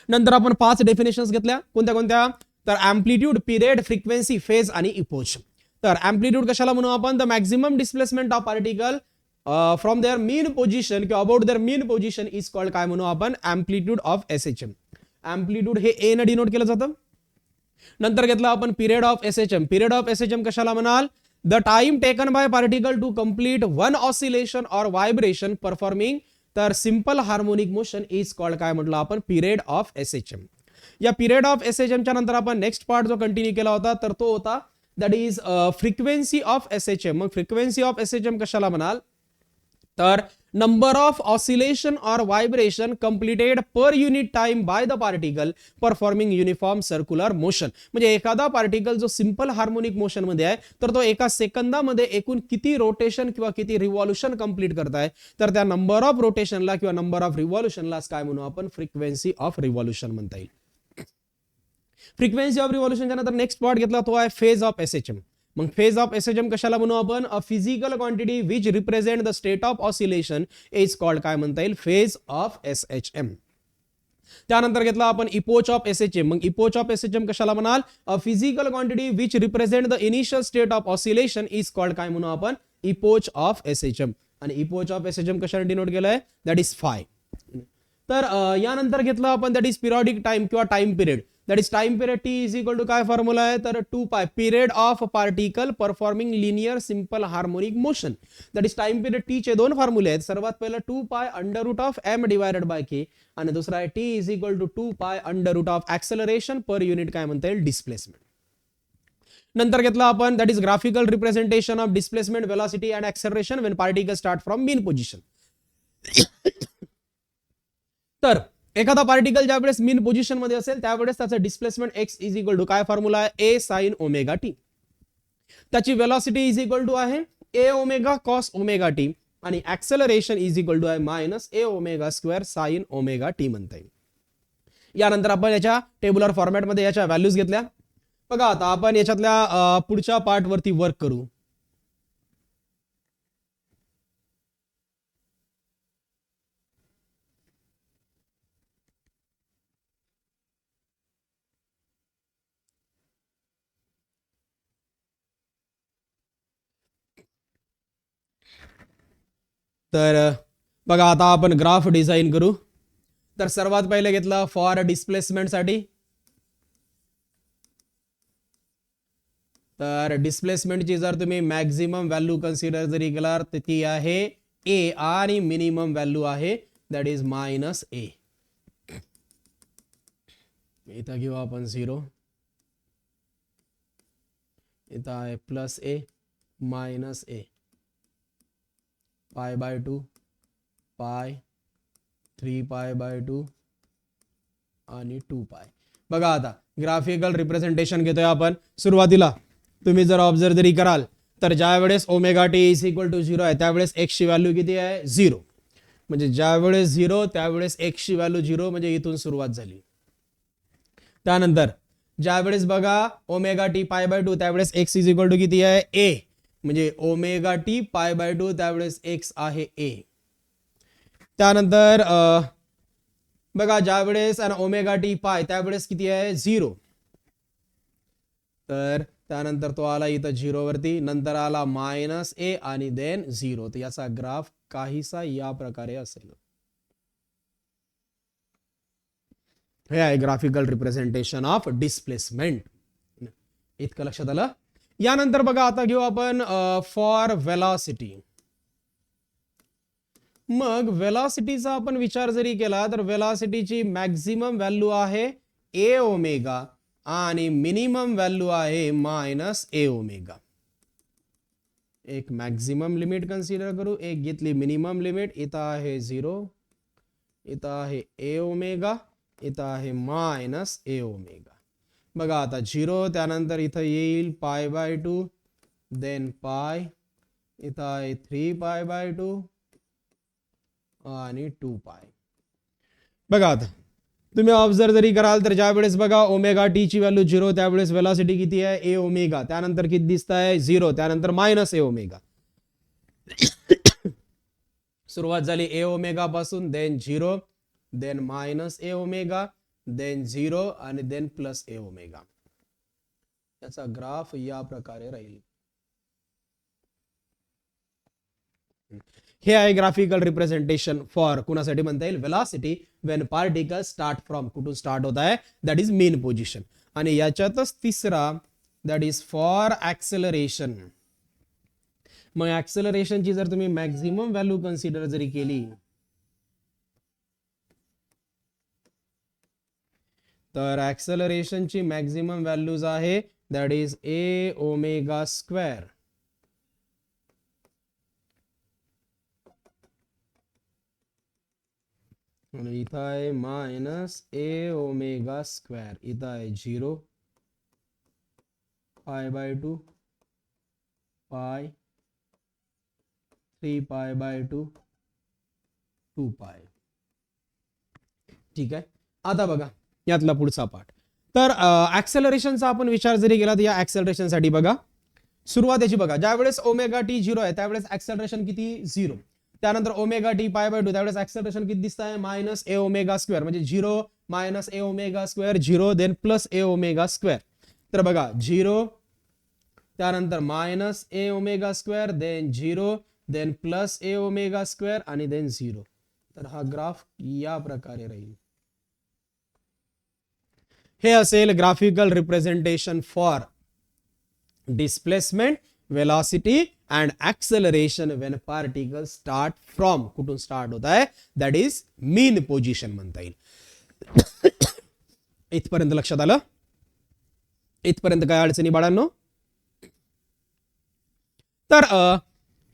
नंतर आपण 5 definitions घेतल्या, कोणत्या कोणत्या? तर amplitude, period, frequency, phase आणि epoch. तर amplitude कशाला म्हणू आपण? The maximum displacement of particle from their mean position किंवा about their mean position is called काय म्हणू आपण? Amplitude of SHM. अँप्लिट्यूड हे ए ने डिनोट केलं जातं. नंतर घेतलं आपण period of SHM. Period of SHM कशाला म्हणाल? The time taken by particle to complete one oscillation और व्हायब्रेशन परफॉर्मिंग तर simple harmonic motion is called काय म्हटलं आपण? Period of SHM. या पिरियड ऑफ एसएचएमच्या नंतर आपण नेक्स्ट पार्ट जो कंटिन्यू केला होता तर तो होता that is frequency of SHM. मग फ्रिक्वेन्सी ऑफ एसएचएम कशाला म्हणाल? तर नंबर ऑफ ऑसिलेशन और vibration completed per unit time by the particle performing uniform circular motion. म्हणजे एखादा पार्टिकल जो सिंपल हार्मोनिक मोशन मध्ये आहे तर तो एका सेकंदामध्ये एकूण किती रोटेशन किंवा किती रिव्हॉल्युशन कंप्लीट करताय तर त्या नंबर ऑफ रोटेशनला किंवा नंबर ऑफ रिव्हॉल्युशनला काय म्हणू आपण? फ्रिक्वेन्सी ऑफ रिव्हॉल्युशन म्हणता येईल. फ्रिक्वेन्सी ऑफ रिव्हॉल्युशनच्या नंतर नेक्स्ट पार्ट घेतला तो आहे फेज ऑफ एसएचएम. मग फेज ऑफ एसएचएम कशाला म्हणू आपण? अ physical quantity which represent the state of oscillation is called काय म्हणता येईल? Phase of SHM. त्यानंतर घेतला आपण इपोच ऑफ एसएचएम. मग इपोच ऑफ एसएचएम कशाला म्हणाल? A physical quantity which represent the initial state of oscillation is called काय म्हणू आपण? Epoch of SHM. आणि इपोच ऑफ एसएचएम कशाने डिनोट केलंय? That is five. तर यानंतर घेतलं आपण दॅट इज पिरियॉडिक टाइम किंवा time period. That is time period T is equal to काय फॉर्म्युला आहे? तर 2 pi period of particle performing linear simple harmonic motion. That is time period T चे दोन फॉर्म्युले आहेत. सर्वात पहिला 2 pi under root of m divided by k आणि दुसरा आहे T is equal to 2 pi under root of acceleration per unit काय म्हणता येईल? डिस्प्लेसमेंट. नंतर घेतला आपण that is graphical representation of displacement, velocity and acceleration when particle start from mean position. तर एखादा पार्टिकल ज्यावेळेस मीन पोझिशन मध्ये असेल त्यावेळेस त्याचं displacement x is equal to काय फॉर्म्युला आहे? A sine omega t. त्याची वेलॉसिटी इज इक्वल टू आहे a omega cos omega t आणि ऍक्सेलरेशन इज इक्वल टू आहे minus a omega square sine omega t म्हणता येईल. यानंतर आपण याच्या टेबुलर फॉर्मॅटमध्ये याच्या व्हॅल्यूज घेतल्या. बघा आता आपण याच्यातल्या पुढच्या पार्ट वरती वर्क करू. तर बघा आता आपण ग्राफ डिझाईन करू. तर सर्वात पहिले घेतला फॉर डिस्प्लेसमेंट साठी. तर डिस्प्लेसमेंटची जर तुम्ही मॅक्झिमम व्हॅल्यू कन्सिडर जरी केला तर ती आहे ए आणि मिनिमम व्हॅल्यू आहे दॅट इज मायनस ए. इथं घेऊ आपण 0, इथं आहे plus A minus A pi by 2 पाय 3 पाय बाय 2 आणि 2 पाय. बघा आता ग्राफिकल रिप्रेझेंटेशन घेतोय आपण. सुरुवातीला तुम्ही जर ऑब्झर्व जरी कराल तर ज्या वेळेस omega t is equal to 0 आहे त्यावेळेस एक्स ची व्हॅल्यू किती आहे? 0. म्हणजे ज्या वेळेस 0 त्यावेळेस एक्स ची व्हॅल्यू 0 म्हणजे इथून सुरुवात झाली. त्यानंतर ज्या वेळेस बघा ओमेगा टी पाय बाय 2 त्यावेळेस एक्स इज इक्वल टू किती आहे? ए. म्हणजे ओमेगा टी पाय बाय 2 त्यावेळेस एक्स आहे ए. त्यानंतर बघा ज्या वेळेस ओमेगा टी पाय त्यावेळेस किती आहे? 0. तर त्यानंतर तो आला इथं 0 वरती, नंतर आला मायनस ए आणि देन 0. तर याचा ग्राफ काहीसा या प्रकारे असेल. हे आहे ग्राफिकल रिप्रेझेंटेशन ऑफ डिस्प्लेसमेंट. इतकं लक्षात आलं. यानंतर बघा आता घेऊ आपण फॉर वेलॉसिटी. मग वेलॉसिटीचा आपण विचार जरी केला तर वेलॉसिटीची मॅक्झिमम व्हॅल्यू आहे ए ओमेगा आणि मिनिमम व्हॅल्यू आहे मायनस ए ओमेगा. एक मॅक्झिमम लिमिट कन्सिडर करू, एक घेतली मिनिमम लिमिट. इथं आहे 0, इथं आहे ए ओमेगा, इथं आहे मायनस ए ओमेगा. बघा आता 0 त्यानंतर इथं येईल पाय बाय 2 देन पाय, इथं आहे 3 पाय बाय 2 आणि 2 पाय. बघा आता तुम्ही ऑब्झर्व जरी कराल तर ज्या वेळेस बघा ओमेगा टी ची व्हॅल्यू 0 त्यावेळेस वेलॉसिटी किती आहे? A omega. त्यानंतर किती दिसत आहे? 0. त्यानंतर मायनस ए ओमेगा. सुरुवात झाली ए ओमेगा पासून then 0 then minus a omega then 0 आणि देन प्लस ए ओमेगा. याचा ग्राफ या प्रकारे राहील. हे आहे ग्राफिकल रिप्रेझेंटेशन फॉर कुणासाठी म्हणता येईल velocity when particle start from. कुठून स्टार्ट होत आहे दॅट इज मेन पोझिशन. आणि याच्यातच तिसरा दॅट इज फॉर ऍक्सेलरेशन. मग ऍक्सेलरेशनची जर तुम्ही मॅक्झिमम व्हॅल्यू कन्सिडर जरी केली तर ऍक्सेलरेशनची मॅक्झिमम व्हॅल्यूज आहे that is a omega square. आणि इथं आहे मायनस ए ओमेगा स्क्वेअर. इथं आहे 0 π/2 पाय 3π/2 2π. ठीक आहे. आता बघा यातला पुढचा पार्ट. तर ऍक्सेलरेशनचा आपण विचार जरी केला तर या ऍक्सेलरेशनसाठी बघा सुरुवातीची बघा ज्यावेळेस ओमेगा टी 0 आहे त्यावेळेस ऍक्सेलरेशन किती 0. त्यानंतर ओमेगा टी π/2 त्यावेळेस ऍक्सेलरेशन किती दिसत आहे मायनस ए ओमेगा स्क्वेअर. म्हणजे 0 minus a omega square 0 then plus a omega square. तर बघा 0 त्यानंतर minus a omega square then 0 then plus a omega square आणि देन 0. तर हा ग्राफ या प्रकारे राहील. हे असेल graphical representation for displacement velocity and acceleration when particle start from. कुठून स्टार्ट होत आहे दॅट इज मीन पोझिशन म्हणता येईल. इथपर्यंत लक्षात आलं. इथपर्यंत काय अडचणी बाळांनो. तर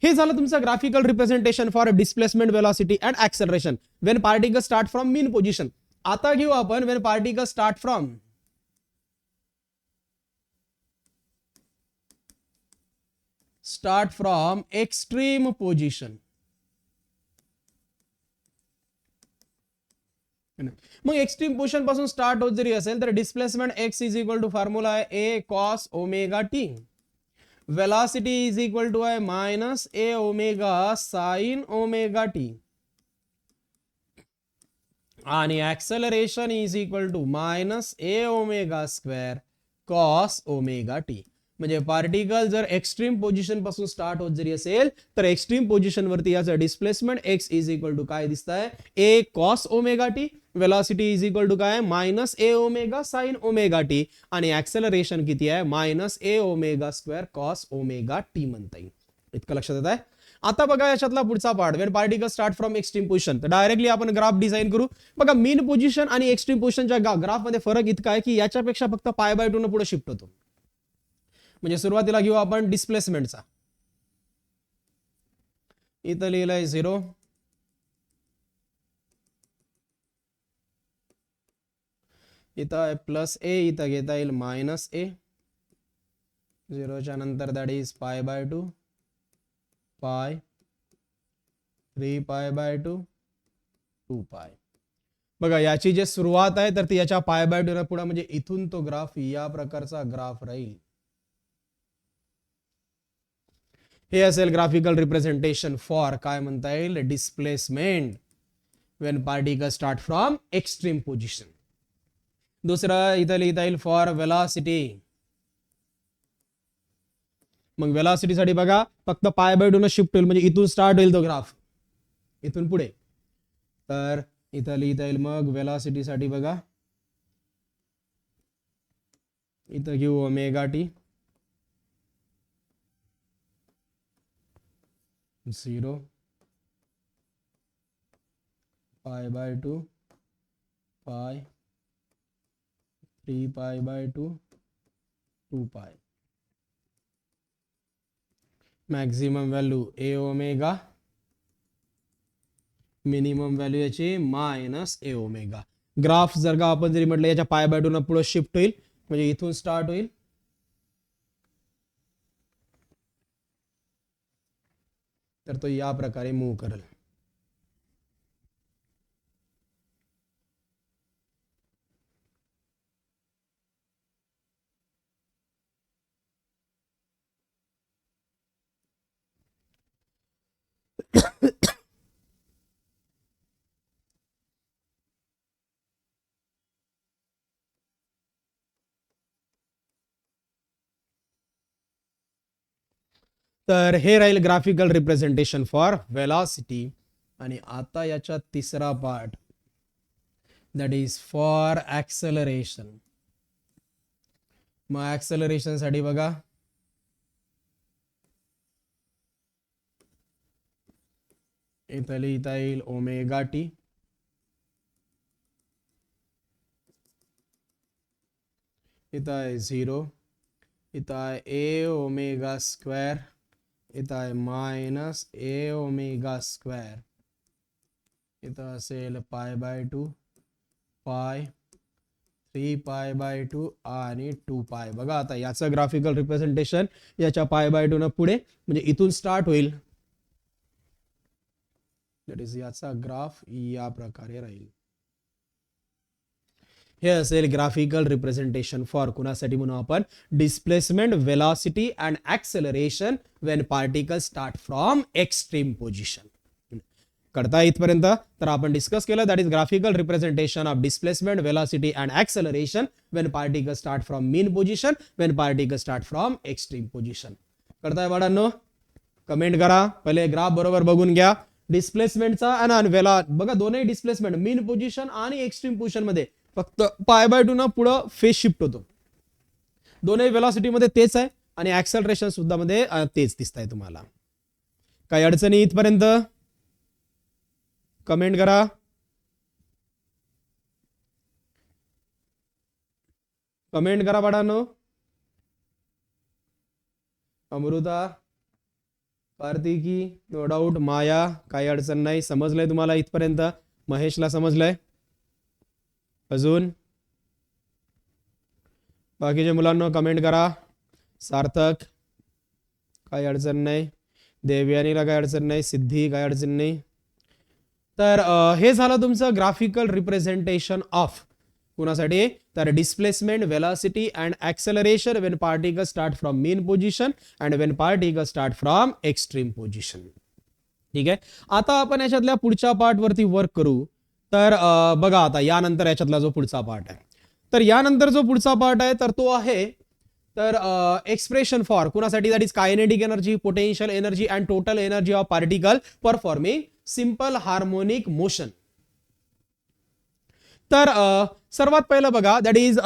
हे झालं तुमचं graphical representation for displacement velocity and acceleration when particle start from mean position. आता घेऊ आपण when particle start from extreme position. मग एक्स्ट्रीम पोझिशन पासून स्टार्ट होत जरी असेल तर displacement x is equal to formula आहे a cos omega t. Velocity is equal to आहे minus a omega sine omega t. आणि acceleration is equal to minus a omega square cos omega t. म्हणजे particle जर extreme position पासून start होत जरी असेल तर एक्स्ट्रीम पोझिशन वरती याचं displacement x is equal to काय दिसत आहे a cos omega t. Velocity is equal to काय minus a omega sine omega t. आणि ऍक्सेलरेशन किती आहे minus a omega square cos omega t म्हणता येईल. इतकं लक्षात येत आहे. आता बघा याच्यातला पुढचा part Wien particle start from extreme position. तर डायरेक्टली आपण ग्राफ डिझाईन करू. बघा मीन पोझिशन आणि एक्स्ट्रीम पोझिशनच्या ग्राफ मध्ये फरक इतका आहे की याच्यापेक्षा फक्त π/2 न पुढे शिफ्ट होतो. म्हणजे सुरुवातीला घेऊ आपण डिस्प्लेसमेंटचा. इथं लिहिलंय 0 इथं आहे प्लस ए इथं घेता येईल मायनस ए. 0च्या नंतर दॅट इज π/2 पाय 3π/2 2π. बघा याची जे सुरुवात आहे तर ती याच्या π/2 पुढे म्हणजे इथून तो ग्राफ या प्रकारचा ग्राफ राहील. हे असेल ग्राफिकल रिप्रेझेंटेशन फॉर काय म्हणता येईल displacement when particle start from extreme position. दुसरं इथं लिहिता येईल फॉर वेलॉसिटी. मग वेलॉसिटी साठी बघा फक्त π/2 न शिफ्ट होईल म्हणजे इथून स्टार्ट होईल तो ग्राफ इथून पुढे. तर इथं लिहिता येईल मग वेलॉसिटी साठी बघा इथं घेऊ ओमेगा टी 0 π/2 पाय 3π/2 2π. Maximum value A omega minimum value याची मायनस ए ओमेगा. ग्राफ जर का आपण जरी म्हटलं याच्या π/2 न पुढे शिफ्ट होईल म्हणजे इथून स्टार्ट होईल तर तो या प्रकारे मूव्ह करेल. तर हे राहील ग्राफिकल रिप्रेझेंटेशन फॉर वेलॉसिटी. आणि आता याचा तिसरा part, that is for acceleration. मग ऍक्सेलरेशन साठी बघा, इथं लिहिता येईल ओमेगा टी, इथं आहे 0, इथं आहे ए ओमेगा स्क्वेअर, इथं आहे मायनस ए ओमेगा स्क्वेअर, इथं असेल π/2, पाय, 3π/2 आणि 2π. बघा आता याचं ग्राफिकल रिप्रेझेंटेशन याच्या π/2 न पुढे, म्हणजे इथून स्टार्ट होईल. दॅट इज याचा ग्राफ या प्रकारे राहील. हे असेल ग्राफिकल रिप्रेझेंटेशन फॉर कुणासाठी म्हणून आपण, displacement, velocity and acceleration when particle start from extreme position. कळता इथपर्यंत? तर आपण डिस्कस केलं, that is graphical representation of displacement, velocity and acceleration when particle start from mean position, when particle start from extreme position. कळताय बाळांनो? Comment करा. पहिले graph बरोबर बघून घ्या डिस्प्लेसमेंटचा आणि वेला. बघा दोन्ही डिस्प्लेसमेंट मीन पोझिशन आणि एक्स्ट्रीम पोझिशन मध्ये फक्त π/2 न पुढं फेज शिफ्ट होतो. दोन्ही वेलॉसिटी मध्ये तेच आहे आणि ऍक्सेलरेशन सुद्धा मध्ये तेच दिसत आहे तुम्हाला. काही अडचणी इथपर्यंत? कमेंट करा. कमेंट करा बाळांनो. अमृता, कार्तिकी, नो डाऊट, माया, काही अडचण नाही. समजलंय तुम्हाला इथपर्यंत? महेशला समजलंय? अजून बाकीच्या मुलांना कमेंट करा. सार्थक, काही अडचण नाही. देवयानीला काही अडचण नाही. सिद्धी, काही अडचण नाही. तर हे झालं तुमचं ग्राफिकल रिप्रेझेंटेशन ऑफ कुणासाठी, तर displacement, velocity and acceleration when particle start from mean position and when particle start from extreme position. ठीक आहे. आता आपण याच्यातल्या पुढच्या पार्ट वरती वर्क करू. तर बघा आता यानंतर याच्यातला जो पुढचा पार्ट आहे, तर यानंतर जो पुढचा पार्ट आहे तर तो आहे तर एक्सप्रेशन फॉर कुणासाठी, that is kinetic energy, potential energy and total energy of particle performing simple harmonic motion. तर सर्वात पहिलं बघा, that is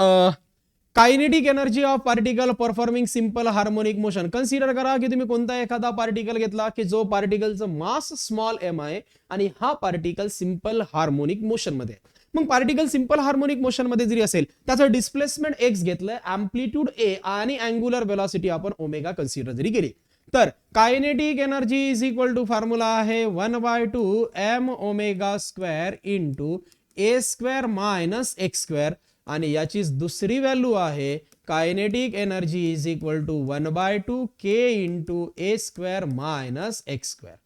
kinetic energy of particle performing simple harmonic motion. Consider करा की तुम्ही कोणता एखादा पार्टिकल घेतला की जो पार्टिकलचं मास स्मॉल एम आहे आणि हा पार्टिकल सिंपल हार्मोनिक मोशन मध्ये. मग पार्टिकल सिंपल हार्मोनिक मोशन मध्ये जरी असेल त्याचं डिस्प्लेसमेंट एक्स घेतलंय, अँप्लिट्यूड ए आणि अँग्युलर वेलॉसिटी आपण ओमेगा कन्सिडर जरी केली, तर kinetic energy is equal to formula आहे 1/2 m omega square into a square minus x square. आणि याची दुसरी व्हॅल्यू आहे kinetic energy is equal to 1/2 k into a square minus x square.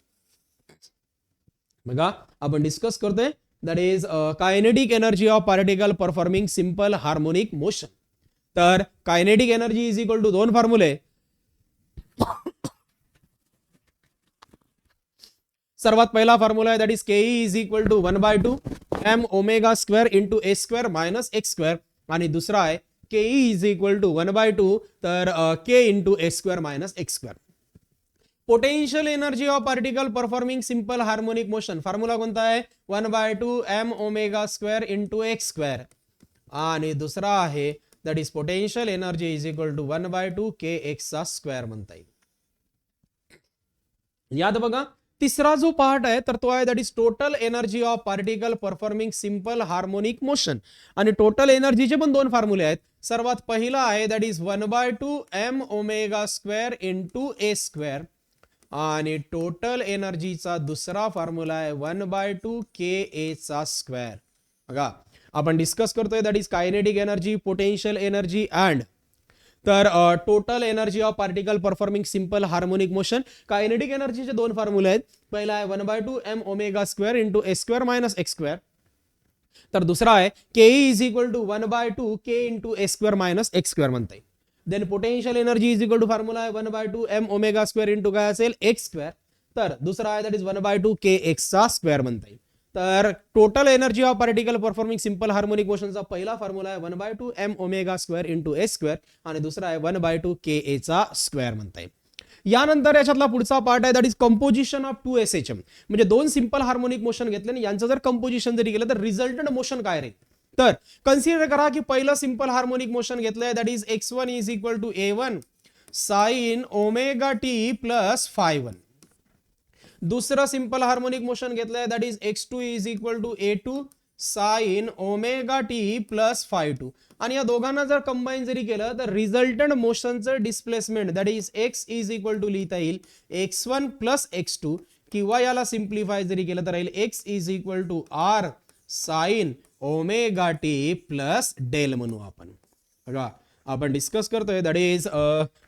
बघा आपण डिस्कस करतोय, that is kinetic energy of particle performing simple harmonic motion. तर kinetic energy is equal to दोन फॉर्म्युले. सर्वात पहिला फॉर्म्युला आहे that is k is equal to 1/2 m omega square into a square minus x square. आणि दुसरा आहे k is equal to 1/2 तर k into a square minus x square. Potential energy of particle performing simple harmonic motion formula कोणता आहे 1/2 m omega square into x square. आणि दुसरा आहे that is potential energy is equal to 1/2 k x चा square म्हणता येईल. याद बघा तिसरा जो पार्ट आहे तर तो आहे that is total energy of particle performing simple harmonic motion. आणि टोटल एनर्जीचे पण दोन फॉर्म्युले आहेत. सर्वात पहिला आहे that is 1/2 m omega square into a square. आणि टोटल एनर्जीचा दुसरा फॉर्म्युला आहे 1/2 के ए चा स्क्वेअर. बघा आपण डिस्कस करतोय that is kinetic energy, potential energy and तर total energy of particle performing simple harmonic motion. Kinetic एनर्जीचे दोन फॉर्म्युले आहेत. पहिला आहे 1/2 m omega square into a square minus x square. तर दुसरा आहे k is equal to 1/2 k into a square minus x square म्हणता येईल. Then potential energy is equal to formula आहे 1/2 m ओमेगा स्क्वेअर इंटू काय असेल x square. तर दुसरा आहे दॅट इज 1/2 के एक्स चा स्क्वेअर म्हणता येईल. तर total energy of particle performing simple harmonic मोशनचा पहिला फॉर्म्युला आहे 1/2 m omega square into a square आणि दुसरा आहे 1/2 के ए चा स्क्वेअर म्हणता येईल. यानंतर याच्यातला पुढचा पार्ट आहे that is composition of 2SHM. म्हणजे दोन सिंपल हार्मोनिक मोशन घेतले आणि यांचं जर कंपोजिशन जरी केलं तर रिझल्टंट मोशन काय राहील. तर कन्सिडर करा की पहिलं सिंपल हार्मोनिक मोशन घेतलंय that is x1 is equal to a1 sine omega t plus phi1. दुसरं सिंपल हार्मोनिक मोशन घेतलंय that is x2 is equal to a2 sine omega t plus phi2. आणि या दोघांना जर कंबाईन जरी केलं तर रिझल्टंट मोशनचं displacement that is x is equal to लिहिता येईल x1 प्लस x2, किंवा याला सिम्प्लिफाय जरी केलं तर राहील x is equal to r sine omega t plus del म्हणू आपण. बघा आपण डिस्कस करतोय that is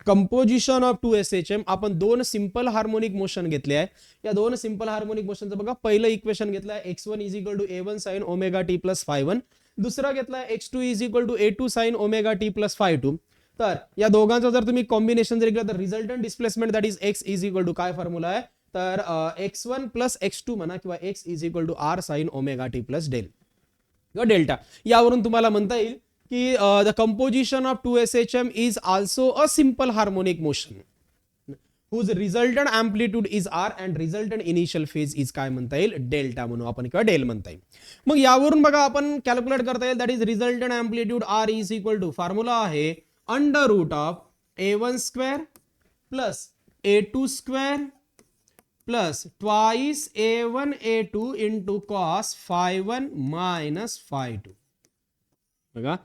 composition of 2SHM. आपण दोन सिंपल हार्मोनिक मोशन घेतले आहे. या दोन सिंपल हार्मोनिक मोशनचं बघा पहिलं इक्वेशन घेतलंय x1 is equal to a1 sine omega t plus phi1. दुसरा घेतलाय x2 is equal to a2 sine omega t plus phi2. तर या दोघांचं जर तुम्ही कॉम्बिनेशन जर केलं तर resultant displacement that is x is equal to काय फॉर्म्युला आहे तर x1 प्लस x2 म्हणा किंवा x is equal to r sine omega t plus del किंवा डेल्टा. यावरून तुम्हाला म्हणता येईल की the composition of 2SHM is also a simple harmonic motion whose resultant amplitude is r and resultant initial phase is काय म्हणता येईल delta म्हणू आपण किंवा डेल म्हणता येईल. मग यावरून बघा आपण कॅल्क्युलेट करता येईल that is resultant amplitude r is equal to formula आहे under root of a1 square plus a2 square plus twice a1 a2 into cos phi1 minus phi2. बघा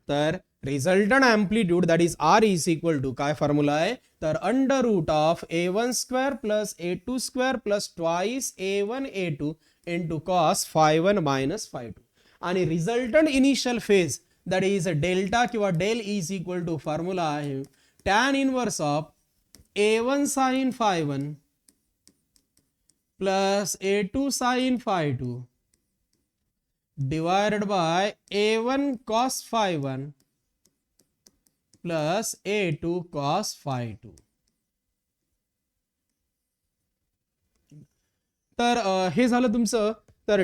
तर resultant amplitude that is r is equal to काय formula आहे तर under root of a1 square plus a2 square plus twice a1 a2 into cos phi1 minus phi2. आणि resultant initial phase that is delta किंवा del is equal to formula आहे tan inverse of a1 sine phi1 plus a2 sine phi2 divided by a1 cos phi1 plus a2 cos phi2. तर हे झालं तुमचं तर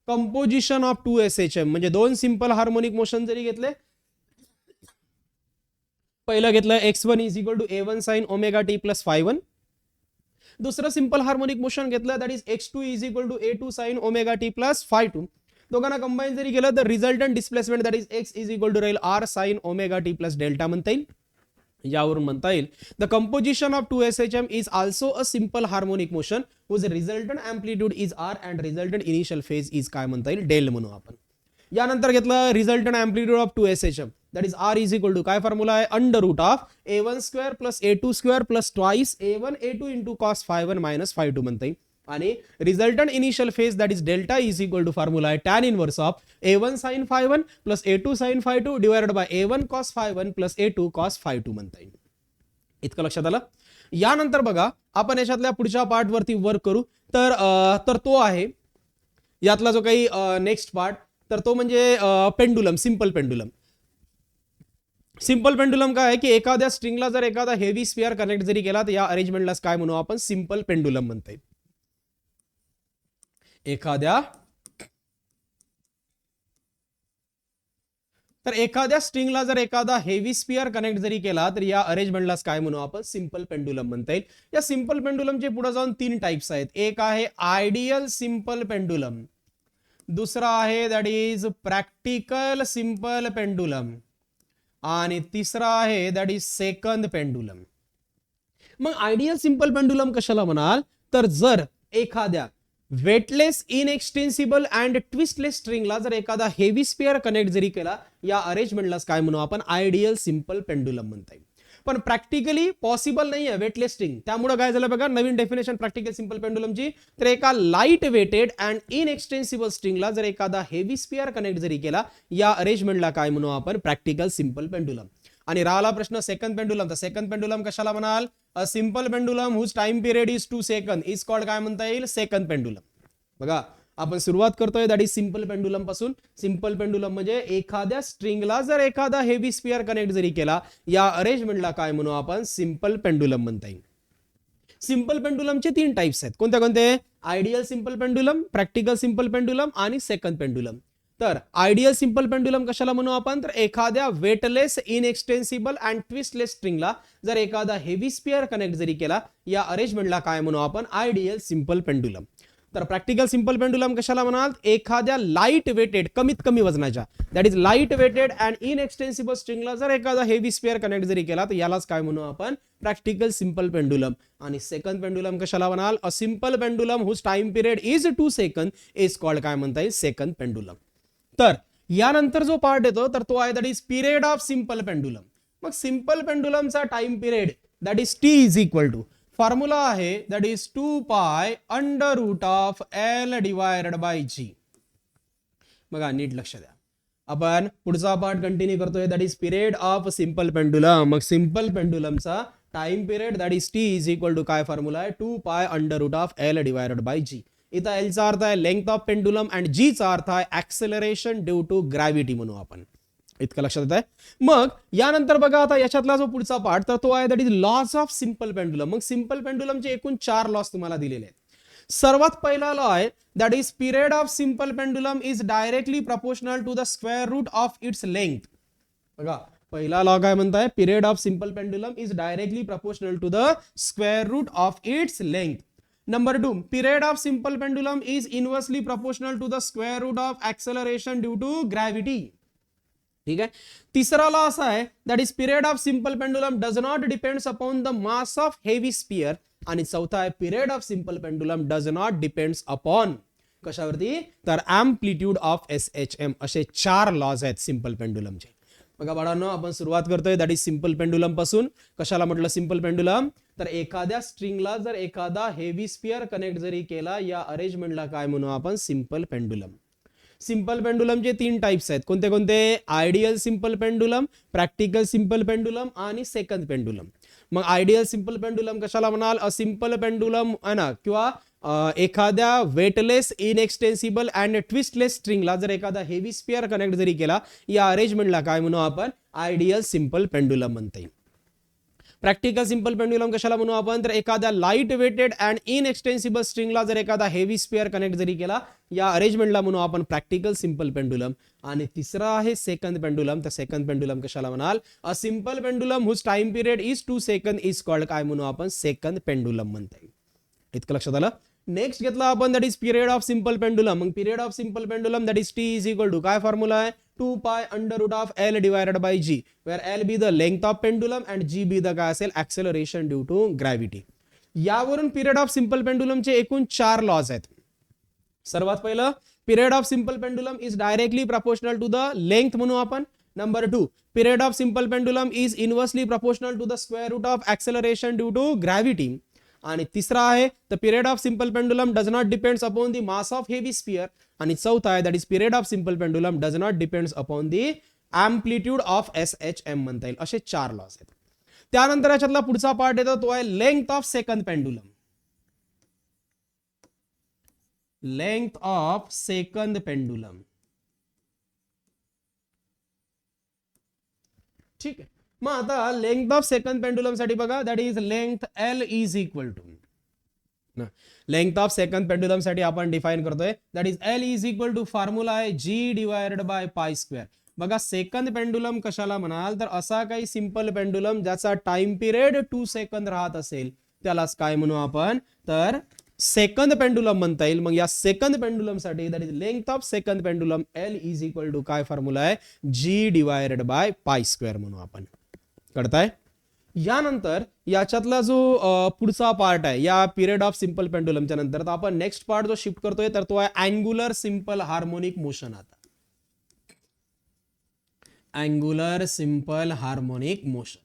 composition of 2SHM म्हणजे दोन simple harmonic motion जरी घेतले. पहिलं घेतलं x1 is equal to a1 sine omega t plus phi1. दुसरं सिंपल हार्मोनिक मोशन घेतलं that is x2 is equal to a2 sine omega t plus phi2. दोघांना combine जरी केलं तर resultant displacement that is x is equal to राहील r sine omega t plus delta म्हणता येईल. यावरून म्हणता येईल the composition of 2SHM is also a simple harmonic motion whose resultant amplitude is r and resultant initial phase is काय म्हणता येईल del म्हणू आपण. यानंतर घेतलं resultant amplitude of 2SHM that is r is equal to काय formula आहे under root of a1 square plus a2 square plus twice a1 a2 into cos phi1 minus phi2 म्हणता येईल. आणि resultant initial phase that is delta is equal to formula आहे tan inverse of a1 sine phi1 plus a2 sine phi2 divided by a1 cos phi1 plus a2 cos phi2 म्हणता येईल. इतकं लक्षात आलं. यानंतर बघा आपण याच्यातल्या पुढच्या पार्ट वरती वर्क करू. तर तो आहे यातला जो काही नेक्स्ट पार्ट तर तो म्हणजे pendulum simple pendulum. Simple pendulum काय आहे की एखाद्या स्ट्रिंगला जर एखादा हेवी स्फिअर कनेक्ट जरी केला तर या अरेंजमेंटला काय म्हणू आपण सिंपल पेंडुलम म्हणता येईल. एखाद्या स्ट्रिंगला जर एखादा हेवी स्फिअर कनेक्ट जरी केला तर या अरेंजमेंटला काय म्हणू आपण सिंपल पेंडुलम म्हणता येईल. या सिंपल पेंडुलमचे पुढे जाऊन तीन टाइप्स आहेत. एक आहे आयडियल सिंपल पेंडुलम, दुसरा आहे that is practical simple pendulum आणि तिसरा आहे दॅट इज सेकंड पेंडुलम. मग आयडियल सिंपल पेंडुलम कशाला म्हणाल तर जर एखाद्या वेटलेस इनएक्सटेन्सिबल अँड ट्विस्टलेस स्ट्रिंगला जर एखादा हेवी स्फिअर कनेक्ट जरी केला या अरेंजमेंटला काय म्हणू आपण आयडियल सिंपल पेंडुलम म्हणता येईल. पण प्रॅक्टिकली पॉसिबल नाही आहे वेटलेस स्ट्रिंग. त्यामुळे काय झालं बघा नवीन डेफिनेशन प्रॅक्टिकल सिंपल पेंडुलमची. तर एका लाईट वेटेड अँड इनएक्सटेन्सिबल स्ट्रिंगला जर एखादा हेवी स्फिअर कनेक्ट जरी केला या अरेंजमेंटला काय म्हणू आपण प्रॅक्टिकल सिंपल पेंडुलम. आणि राहिला प्रश्न सेकंड पेंडुलम. तर सेकंड पेंडुलम कशाला म्हणाल a simple pendulum whose time period is 2 second is called काय म्हणता येईल सेकंड पेंडुलम. बघा आपण सुरुवात करतोय दॅट इज सिंपल पेंडुलम पासून. सिंपल पेंडुलम म्हणजे एखाद्या स्ट्रिंगला जर एखादा हेवी स्फिअर कनेक्ट जरी केला या अरेंजमेंटला काय म्हणू आपण सिंपल पेंडुलम म्हणता येईल. सिंपल पेंडुलमचे तीन टाइप्स आहेत. कोणते कोणते ideal simple pendulum, practical simple pendulum आणि सेकंड पेंडुलम. तर आयडियल सिंपल पेंडुलम कशाला म्हणू आपण, तर एखाद्या वेटलेस इनएक्सटेन्सिबल अँड ट्विस्टलेस स्ट्रिंगला जर एखादा हेवी स्पियर कनेक्ट जरी केला, या अरेंजमेंटला काय म्हणू आपण, आयडियल सिंपल पेंडुलम. तर प्रॅक्टिकल सिंपल पेंडुलम कशाला म्हणाल, एखाद्या लाईट वेटेड कमीत कमी वजनाच्या, that is light weighted and inextensible स्ट्रिंगला जर एखादा हेवी स्पियर कनेक्ट जरी केला, तर यालाच काय म्हणू आपण, प्रॅक्टिकल सिंपल पेंडुलम. आणि सेकंड पेंडुलम कशाला म्हणाल, a simple pendulum whose time period is 2 second is called काय म्हणता येईल, सेकंड पेंडुलम. तर यानंतर जो पार्ट येतो तर तो आहे that is period of simple pendulum. मग सिंपल पेंडुलमचा time period that is T is equal to, formula आहे that is 2 pi under root of l divided by g. बघा नीट लक्ष द्या, आपण पुढचा पार्ट कंटिन्यू करतोय that is period of simple pendulum. मग सिंपल पेंडुलमचा time period that is T is equal to काय फॉर्म्युला आहे, 2 pi under root of l divided by जी. इथं एलचा अर्थ आहे लेंथ ऑफ पेंडुलम अँड जीचा अर्थ आहे ऍक्सेलरेशन ड्यू टू ग्रॅव्हिटी म्हणू आपण. इतकं लक्षात येत आहे. मग यानंतर बघा आता याच्यातला जो पुढचा पार्ट तर तो आहे that is laws of simple pendulum. मग सिंपल पेंडुलमचे एकूण 4 लॉज तुम्हाला दिलेले आहेत. सर्वात पहिला लॉ आहे that is period of simple pendulum is directly proportional to the square root of its length. बघा पहिला लॉ काय म्हणताय, period of simple pendulum is directly proportional to the square root of its length. Number 2, period of simple pendulum is inversely proportional to the square root of acceleration due to gravity. ठीक आहे. तिसरा law असा आहे that is period of simple pendulum does not depends upon the mass of heavy sphere. आणि चौथा आहे period of simple pendulum does not depends upon कशावरती, तर एम्प्लिट्यूड ऑफ SHM. असे 4 लॉज आहेत सिंपल पेंडुलमचे. बघा बाळांनो, आपण सुरुवात करतोय दॅट इज सिंपल पेंडुलम पासून. कशाला म्हटलं सिंपल पेंडुलम, तर एखाद्या स्ट्रिंगला जर एखादा हेवी स्पियर कनेक्ट जरी केला, या अरेंजमेंटला काय म्हणू आपण, सिंपल पेंडुलम. सिंपल पेंडुलमचे 3 टाइप्स आहेत. कोणते कोणते, ideal simple pendulum, practical simple pendulum आणि सेकंड पेंडुलम. मग आयडियल सिंपल पेंडुलम कशाला म्हणाल, अ सिंपल पेंडुलम आहे ना, किंवा एखाद्या वेटलेस इनएक्सटेन्सिबल अँड ट्विस्टलेस स्ट्रिंगला जर एखादा हेवी स्पियर कनेक्ट जरी केला, या अरेंजमेंटला काय म्हणू आपण, आयडियल सिंपल पेंडुलम म्हणता येईल. प्रॅक्टिकल सिंपल पेंडुलम कशाला म्हणू आपण, तर एखाद्या लाईट वेटेड अँड इनएक्सटेन्सिबल स्ट्रिंगला जर एखादा हेवी स्पियर कनेक्ट जरी केला, या अरेंजमेंटला म्हणू आपण प्रॅक्टिकल सिंपल पेंडुलम. आणि तिसरा आहे सेकंड पेंडुलम. तर सेकंड पेंडुलम कशाला म्हणाल, a simple pendulum whose time period is 2 second is called काय म्हणू आपण, सेकंड पेंडुलम म्हणता येईल. इतकं लक्षात आलं. नेक्स्ट घेतला आपण that is period of simple pendulum. मग period of simple pendulum that is T is equal to काय फॉर्म्युला आहे, 2 pi under root of l divided by g, where l be the length of pendulum and g be the काय असेल, acceleration due to gravity. यावरून period of simple पेंडुलमचे एकूण 4 laws आहेत. सर्वात पहिलं, period of simple pendulum is directly proportional to the length म्हणू आपण. Number 2, period of simple pendulum is inversely proportional to the square root of acceleration due to gravity. आणि तिसरा आहे the period of simple pendulum does not depends upon the mass of heavy sphere. आणि चौथा आहे that is period of simple pendulum does not depends upon the amplitude of SHM म्हणता येईल. असे 4 laws आहेत. त्यानंतर याच्यातला पुढचा पार्ट येतो तो आहे length of second pendulum. Length of second pendulum. ठीक आहे. मग आता लेंथ ऑफ सेकंड पेंडुलम साठी बघा that is length L is equal to, length of second pendulum साठी आपण डिफाइन करतोय that is L is equal to formula आहे G divided by pi square. बघा सेकंड पेंडुलम कशाला म्हणाल, तर असा काही सिंपल पेंडुलम ज्याचा टाइम पिरियड 2 सेकंद राहत असेल, त्यालाच काय म्हणू आपण, तर सेकंड पेंडुलम म्हणता येईल. मग या सेकंड पेंडुलम साठी that is length of second pendulum L is equal to काय फॉर्म्युला आहे, G divided by pi square म्हणू आपण. कळताय. यानंतर याच्यातला जो पुढचा पार्ट आहे या पिरियड ऑफ सिंपल पेंडुलमच्या नंतर, तर आपण नेक्स्ट पार्ट जो शिफ्ट करतोय तर तो आहे अँग्युलर सिंपल हार्मोनिक मोशन. आता अँग्युलर सिंपल हार्मोनिक मोशन.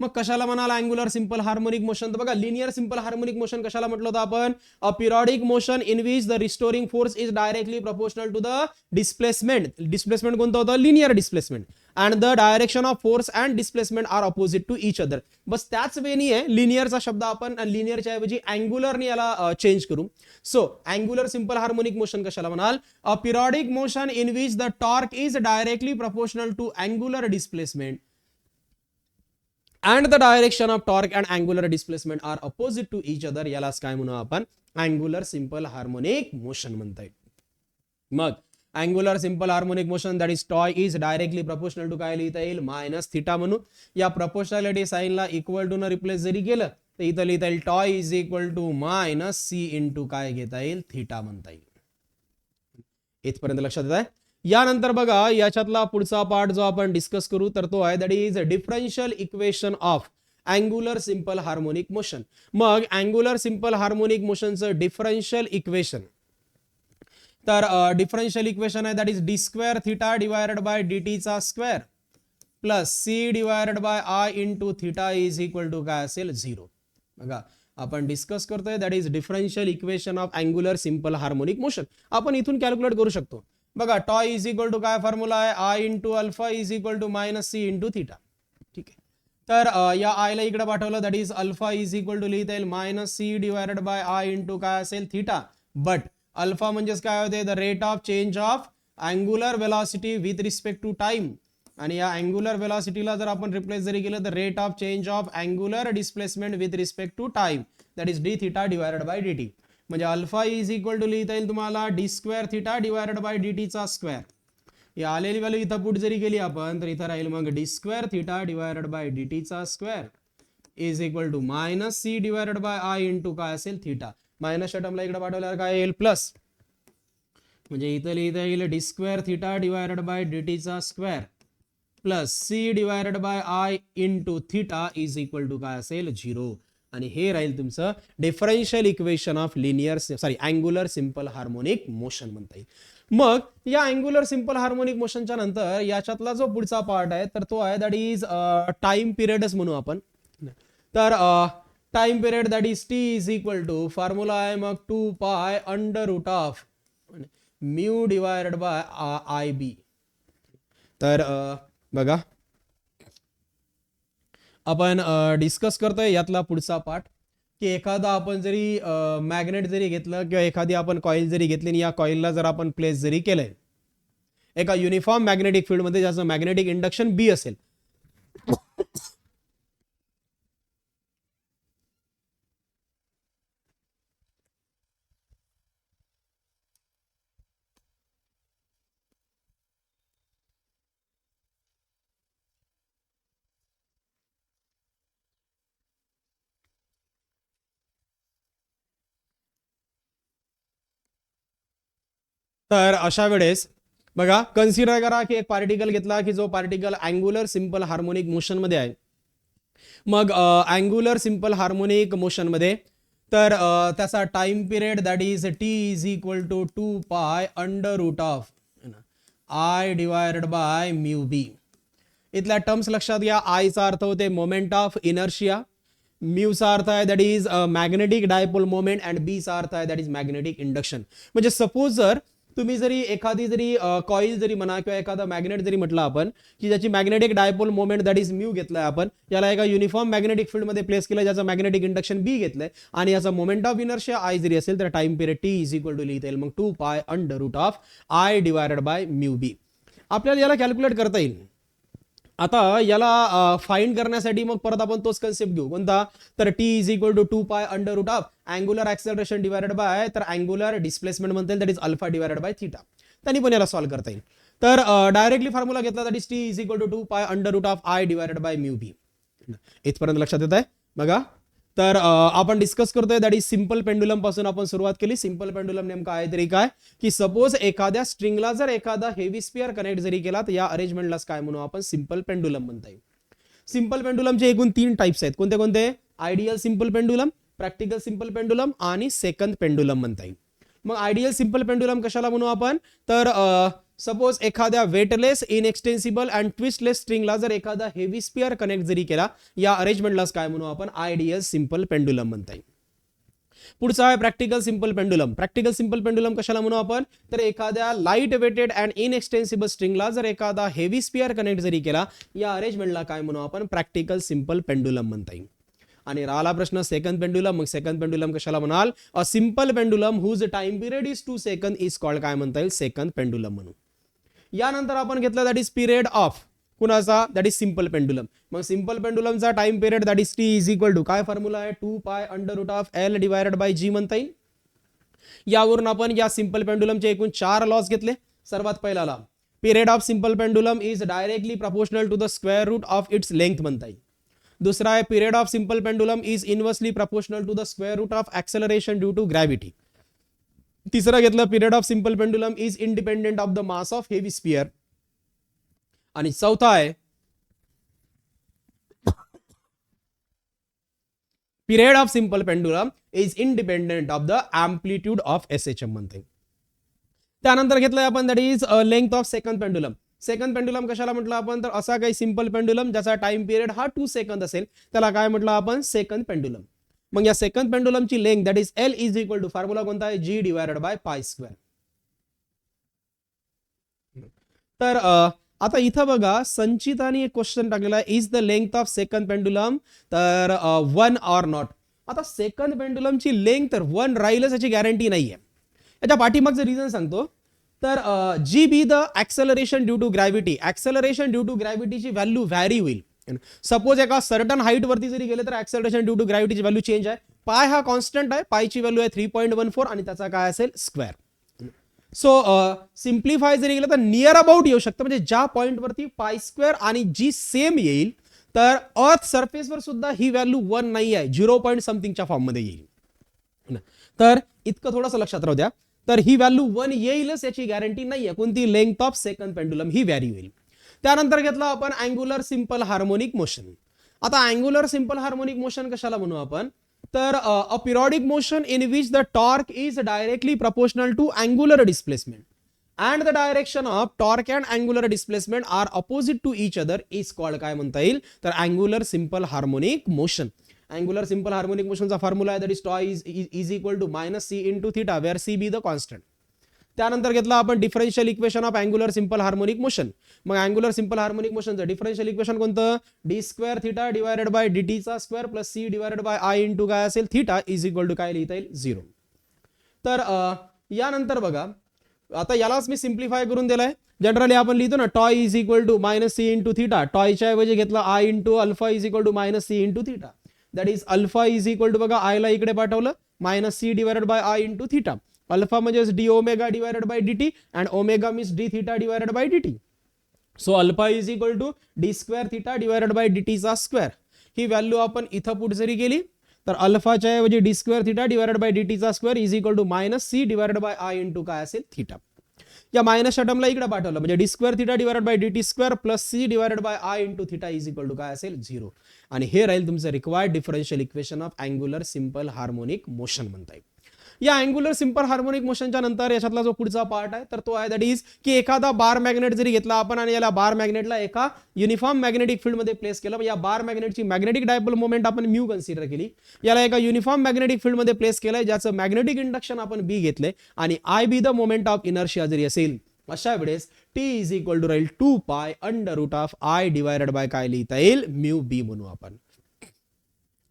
मग कशाला म्हणाल अँग्युलर सिंपल हार्मोनिक मोशन, तर बघा लिनियर सिंपल हार्मोनिक मोशन कशाला म्हटलं होतं आपण, a periodic motion in which the restoring force is directly proportional to the displacement. Displacement कोणतं होतं, linear displacement. And the direction of force and displacement are opposite to each other. बस त्याच वेनी आहे लिनियरचा शब्द आपण लिनियरच्या ऐवजी अँग्युलरने याला चेंज करू. So angular simple harmonic motion कशाला म्हणाल, a periodic motion in which the torque is directly proportional to angular displacement and the direction of torque and angular displacement are opposite to each other. यालाच काय म्हणू आपण, angular simple harmonic motion म्हणता येईल. मग angular simple harmonic motion that is tau is directly proportional to काय लिहिता येईल मायनस थिटा म्हणून. या प्रपोर्शनॅलिटी साईनला इक्वल टू न रिप्लेस जरी केलं तर इथं लिहिता येईल tau is equal to minus C into काय घेता येईल थिटा म्हणता येईल. इथपर्यंत लक्षात येत आहे. यानंतर बघा याच्यातला पुढचा पार्ट जो आपण डिस्कस करू तर तो आहे that is differential equation of angular simple harmonic motion. मग अँग्युलर सिंपल हार्मोनिक मोशनचं डिफरन्शियल इक्वेशन तर डिफरन्शियल इक्वेशन आहे that is d square theta divided by d t चा square plus C divided by I into theta is equal to काय असेल 0. बघा आपण discuss करतोय that is differential equation of angular simple harmonic motion. आपण इथून calculate करू शकतो. बघा टॉय इज इक्वल टू काय फॉर्म्युला आहे I into alpha is equal to minus C into theta. ठीक आहे. तर या आयला इकडे पाठवलं that is alpha is equal to लिहिता येईल minus C divided by I into काय असेल थिटा. बट अल्फा म्हणजेच काय होते the rate of change of angular velocity with respect to time. आणि या अँग्युलर वेलॉसिटीला जर आपण रिप्लेस जरी केलं तर rate of change of angular displacement with respect to time that is d theta divided by d t. म्हणजे alpha is equal to लिहिता येईल तुम्हाला d square theta divided by d t चा स्क्वेअर. या आलेली व्हॅल्यू इथं put जरी केली आपण तर इथं राहील मग d square theta divided by d t चा square is equal to minus C divided by I into काय असेल थिटा. मायनसच्या टर्मला इकडे पाठवल्यावर काय येईल प्लस. म्हणजे इथं लिहिता येईल d square theta divided by d t चा square plus C divided by I into theta is equal to काय असेल 0. आणि हे राहील तुमचं differential equation of angular simple harmonic motion म्हणता येईल. मग या अँग्युलर सिंपल हार्मोनिक मोशनच्या नंतर याच्यातला जो पुढचा पार्ट आहे तर तो आहे दॅट इज टाइम पिरियडच म्हणू आपण. तर time period that is T is equal to formula आहे मग 2 pi under root of mu divided by I B. तर बघा आपण डिस्कस करतोय यातला पुढचा पार्ट की एखादा आपण जरी मॅग्नेट जरी घेतलं किंवा एखादी आपण कॉईल जरी घेतली आणि या कॉईलला जर आपण प्लेस जरी केलंय एका युनिफॉर्म मॅग्नेटिक फील्ड मध्ये ज्याचं मॅग्नेटिक इंडक्शन बी असेल तर अशा वेळेस बघा कन्सिडर करा की एक पार्टिकल घेतला की जो particle angular simple harmonic motion मध्ये आहे. मग अँग्युलर सिंपल हार्मोनिक मोशन मध्ये तर त्याचा time period that is T is equal to 2 pi under root of I divided by mu b. इथल्या टर्म्स लक्षात घ्या. आयचा अर्थ होते मोमेंट ऑफ इनर्शिया, म्यूचा अर्थ आहे that is magnetic dipole moment and बीचा अर्थ आहे दॅट इज मॅग्नेटिक इंडक्शन. म्हणजे सपोज जर तुम्ही जरी एखादी जरी कॉईल जरी म्हणा किंवा एखादा मॅग्नेट जरी म्हटलं आपण की ज्याची magnetic dipole moment that is mu घेतलाय आपण याला एका युनिफॉर्म मॅग्नेटिक फील्ड मध्ये प्लेस केलं ज्याचं मॅग्नेटिक इंडक्शन बी घेतलंय आणि याचा मोमेंट ऑफ इनर्शिया आय जरी असेल तर time period T is equal to लिहिता येईल मग 2 pi under root of I divided by mu b. आपल्याला याला कॅल्क्युलेट करता येईल. आता याला फाइंड करण्यासाठी मग परत आपण तोच कन्सेप्ट घेऊ कोणता तर T is equal to 2 pi under root of angular acceleration divided by तर अँग्युलर डिस्प्लेसमेंट म्हणता येईल that is alpha divided by theta. त्यांनी पण याला सॉल्व्ह करता येईल. तर डायरेक्टली फॉर्म्युला घेतला that is T is equal to 2 pi under root of I divided by mu b. इथपर्यंत लक्षात येत आहे बघा. तर आपण डिस्कस करतोय दॅट इज सिंपल पेंडुलम पासून आपण सुरुवात केली. सिंपल पेंडुलम नेमका आहे तरी काय की सपोज एखाद्या स्ट्रिंगला जर एखादा हेवी स्पियर कनेक्ट जरी केला तर या अरेंजमेंटलाच काय म्हणू आपण सिंपल पेंडुलम म्हणता येईल. सिंपल पेंडुलमचे एकूण 3 टाइप्स आहेत. कोणते कोणते ideal simple pendulum, practical simple pendulum आणि सेकंड पेंडुलम म्हणता येईल. मग आयडियल सिंपल पेंडुलम कशाला म्हणू आपण तर सपोज एखाद्या वेटलेस इनएक्सटेन्सिबल अँड ट्विस्टलेस स्ट्रिंगला जर एखादा हेवी स्पियर कनेक्ट जरी केला या अरेंजमेंटलाच काय म्हणू आपण आयडियल सिंपल पेंडुलम म्हणता येईल. पुढचा आहे practical simple pendulum. Practical simple pendulum कशाला म्हणू आपण तर एखाद्या लाईट वेटेड अँड इनएक्सटेन्सिबल स्ट्रिंगला जर एखादा हेवी स्पियर कनेक्ट जरी केला या अरेंजमेंटला काय म्हणू आपण प्रॅक्टिकल सिंपल पेंडुलम म्हणता येईल. आणि राहिला प्रश्न सेकंड पेंडुलम. मग सेकंड पेंडुलम कशाला म्हणाल a simple pendulum whose time period is 2 second is called काय म्हणता येईल सेकंड पेंडुलम म्हणून. यानंतर आपण घेतला दॅट इज पिरियड ऑफ कुणाचा दॅट इज सिंपल पेंडुलम. मग सिंपल पेंडुलमचा time period that is T is equal to काय फॉर्म्युला आहे 2 pi under root of l divided by g म्हणता येईल. यावरून आपण या सिंपल पेंडुलमचे एकूण 4 लॉज घेतले सर्वात पहिल्याला period of simple pendulum is directly proportional to the square root of its length म्हणता येईल. दुसरा आहे period of simple pendulum is inversely proportional to the square root of acceleration due to gravity. तिसरा घेतलं period of simple pendulum is independent of the mass of heavy sphere. आणि चौथा आहे period of simple pendulum is independent of the amplitude of SHM म्हणते. त्यानंतर घेतलंय आपण that is length of second pendulum. Second pendulum कशाला म्हटलं आपण तर असा काही सिंपल पेंडुलम ज्याचा टाइम पिरियड हा 2 सेकंद असेल त्याला काय म्हटलं आपण सेकंड पेंडुलम. मग या सेकंड पेंडुलमची length that is L is equal to formula कोणता आहे G divided by pi square. तर आता इथं बघा संचिताने एक क्वेश्चन टाकलेला आहे is the length of second pendulum तर 1 ऑर नॉट. आता सेकंड पेंडुलमची लेंथ तर 1 राहीलच याची गॅरंटी नाहीये. याच्या पाठीमागचं रिझन सांगतो. तर g be the acceleration due to gravity, acceleration due to ग्रॅव्हिटीची व्हॅल्यू व्हॅरी होईल. सपोज एका सर्टन हाईट वरती जरी गेले तर ऍक्सेलरेशन ड्यू टू ग्रॅव्हिटीची व्हॅल्यू चेंज आहे. पाय हा कॉन्स्टंट आहे, पायची व्हॅल्यू आहे 3.14 आणि त्याचा काय असेल स्क्वेअर. सो सिम्प्लिफाय जरी गेलं तर नियर अबाउट येऊ शकतं म्हणजे ज्या पॉइंट वरती पाय स्क्वेअर आणि जी सेम येईल तर अर्थ सरफेसवर सुद्धा ही व्हॅल्यू 1 नाही आहे, 0 समथिंगच्या फॉर्म मध्ये येईल. तर इतकं थोडंसं लक्षात राहू द्या. तर ही व्हॅल्यू 1 येईलच याची गॅरंटी नाहीये. कोणती लेंथ ऑफ सेकंड पेंडुलम ही व्हॅरी होईल. त्यानंतर घेतला आपण अँग्युलर सिंपल हार्मोनिक मोशन. आता अँग्युलर सिंपल हार्मोनिक मोशन कशाला म्हणू आपण तर a periodic motion in which the torque is directly proportional to angular displacement and the direction of torque and angular displacement are opposite to each other is called काय म्हणता येईल तर angular simple harmonic motion. angular simple harmonic motion चा formula आहे that is tau is equal to minus c into theta where c be the constant. त्यानंतर घेतला आपण differential equation of angular simple harmonic motion. मग angular simple harmonic मोशनचं differential equation कोणतं d square theta divided by dt चा square plus c divided by i into काय असेल theta is equal to काय लिहिता येईल 0. तर यानंतर बघा आता यालाच मी सिम्प्लिफाय करून दिलाय. जनरली आपण लिहितो ना tau is equal to minus C into theta. टॉयच्या ऐवजी घेतला I into alpha is equal to minus C into theta. That is alpha is equal to बघा आयला इकडे पाठवलं minus C divided by I into theta. Alpha म्हणजे d omega divided by d t and omega means d theta divided by d t. So alpha is equal to d square theta divided by d टीचा square. ही value आपण इथं put जरी केली तर अल्फाच्या ऐवजी d square theta divided by d टीचा square is equal to minus C divided by I into काय असेल थीटा. या मायनसच्या टर्मला इकडे पाठवलं म्हणजे d square theta divided by d t square plus C divided by I into theta is equal to काय असेल 0. आणि हे राहील तुमचं required differential equation of angular simple harmonic motion म्हणता येईल. या अँग्युलर सिंपल हार्मोनिक मोशनच्या नंतर याच्यातला जो पुढचा पार्ट आहे तर तो आहे दॅट इज की एखादा बार मॅग्नेट जरी घेतला आपण आणि याला बार मॅग्नेटला एका युनिफॉर्म मॅग्नेटिक फील्ड मध्ये प्लेस केलं. या बार मॅग्नेटची मॅग्नेटिक डायपोल मोमेंट आपण म्यू कन्सिडर केली. याला एका युनिफॉर्म मॅग्नेटिक फील्ड मध्ये प्लेस केलंय ज्याचं मॅग्नेटिक इंडक्शन आपण बी घेतले आणि I be the moment of inertia जरी असेल अशा वेळेस टी इज इक्वल टू राहील 2 pi under root of I divided by काय लिहिता येईल म्यू बी म्हणू आपण.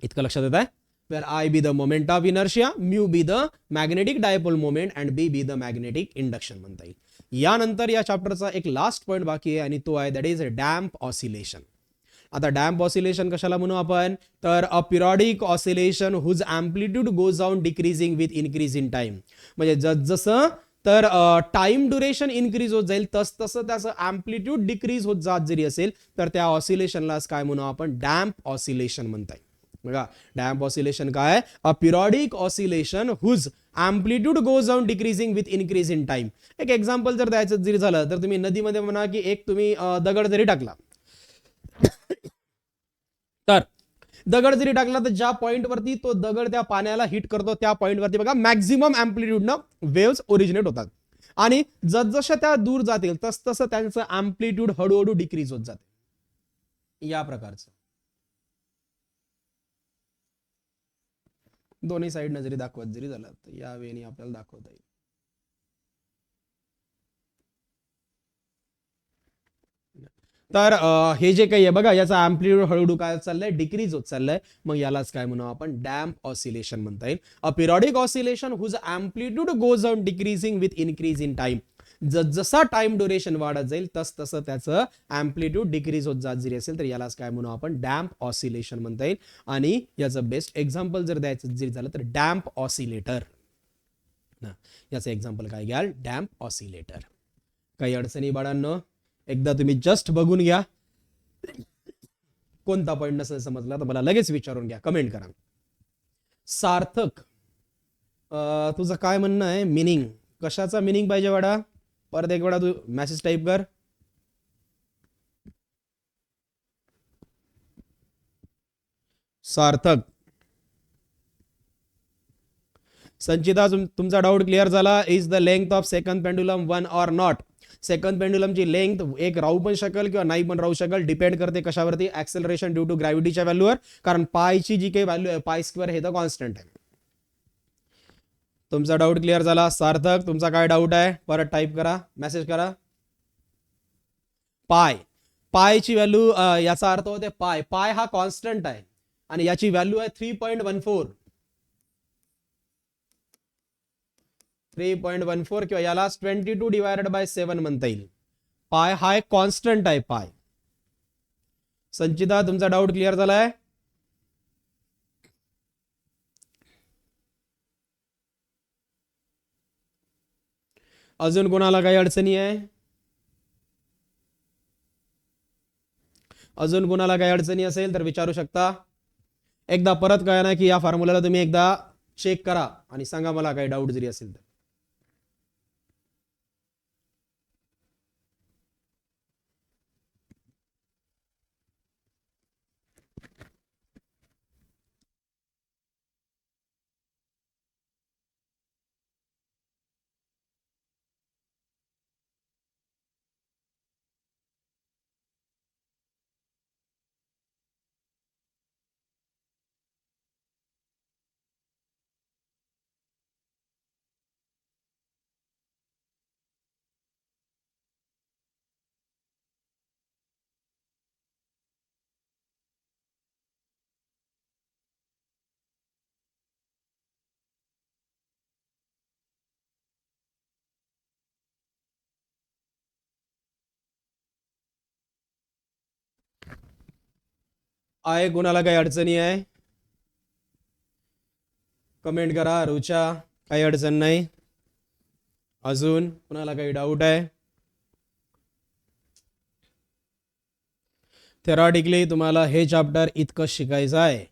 इतकं लक्षात येत आहे. where I be the moment of inertia, mu be the magnetic dipole moment and B be the magnetic induction म्हणता येईल. यानंतर या चॅप्टरचा एक लास्ट पॉइंट बाकी आहे आणि तो आहे दॅट इज डॅम्प ऑसिलेशन. आता डॅम्प ऑसिलेशन कशाला म्हणू आपण तर a periodic oscillation whose amplitude goes on decreasing with increase in time. म्हणजे जसं तर टाइम ड्युरेशन इन्क्रीज होत जाईल तसं त्याचं एम्प्लिट्यूड डिक्रीज होत जात जरी असेल तर त्या ऑसिलेशनलाच काय म्हणू आपण डॅम्प ऑसिलेशन म्हणता येईल. बघा डॅम्प ऑसिलेशन काय a periodic oscillation whose amplitude goes on decreasing with increase in time. एक एक्झाम्पल जर द्यायचं जरी झालं तर तुम्ही नदीमध्ये म्हणा की एक तुम्ही दगड जरी टाकला तर दगड जरी टाकला तर ज्या पॉइंट वरती तो दगड त्या पाण्याला हिट करतो त्या पॉइंट वरती बघा मॅक्झिमम एम्प्लिट्यूडनं वेव्स ओरिजिनेट होतात आणि जसजशा त्या दूर जातील तसतसं त्यांचं एम्प्लिट्यूड हळूहळू डिक्रीज होत जाते. या प्रकारचं दोन्ही साईडनं जरी दाखवत जरी झालं तर या वेळी आपल्याला दाखवता येईल. तर हे जे काही आहे बघा याचा एम्प्लिट्यूड हळूहळू काय चाललंय डिक्रीज होत चाललंय. मग यालाच काय म्हणू आपण डॅम्प ऑसिलेशन म्हणता येईल. A periodic oscillation whose amplitude goes on decreasing with increase in time. जसा टाइम ड्युरेशन वाढत जाईल तसं त्याचं एम्प्लिट्यूड डिक्रीज होत जात जरी असेल तर यालाच काय म्हणू आपण डॅम्प ऑसिलेशन म्हणता येईल. आणि याचं बेस्ट एक्झाम्पल जर द्यायचं जरी झालं तर डॅम्प ऑसिलेटर. याचं एक्झाम्पल काय घ्याल डॅम्प ऑसिलेटर. काही अडचणी बाळांनो? एकदा तुम्ही जस्ट बघून घ्या, कोणता पॉईंट नसेल समजला तर मला लगेच विचारून घ्या, कमेंट करा. सार्थक, तुझं काय म्हणणं आहे? मिनिंग कशाचा मिनिंग पाहिजे वाडा? परत एक वेळा तू मेसेज टाईप कर. सार्थक. संचिता, तुमचा डाऊट क्लिअर झाला. Is the length of second pendulum 1 or not? Second पेंडुलमची लेंथ एक राहू पण शकेल किंवा नाही पण राहू शकेल. डिपेंड करते कशावरती? ऍक्सेलरेशन ड्यू टू ग्रॅव्हिटीच्या व्हॅल्यूवर. कारण पायची जी काही व्हॅल्यू आहे, पाय स्क्वेअर हे तर कॉन्स्टंट आहे. तुमचा डाऊट क्लिअर झाला. सार्थक, तुमचा काय डाऊट आहे? परत टाईप करा, मेसेज करा. पाय, पायची व्हॅल्यू, याचा अर्थ होते पाय, पाय हा कॉन्स्टंट आहे आणि याची व्हॅल्यू आहे 3.14. 3.14 किंवा याला 22/7 म्हणता येईल. पाय हा एक कॉन्स्टंट आहे, पाय. संचिता, तुमचा डाऊट क्लिअर झालाय? अजून कोणाला काही अडचणी आहे? अजून कोणाला काही अडचणी असेल तर विचारू शकता. एकदा परत काय ना की या फॉर्म्युलाला तुम्ही एकदा चेक करा आणि सांगा मला काही डाऊट जरी असेल तर. आहे कोणाला काही अडचणी आहे? कमेंट करा. रुचा, काही अडचण नाही. अजून कोणाला काही डाऊट आहे? थेरॉटिकली तुम्हाला हे चॅप्टर इतकं शिकायचं आहे.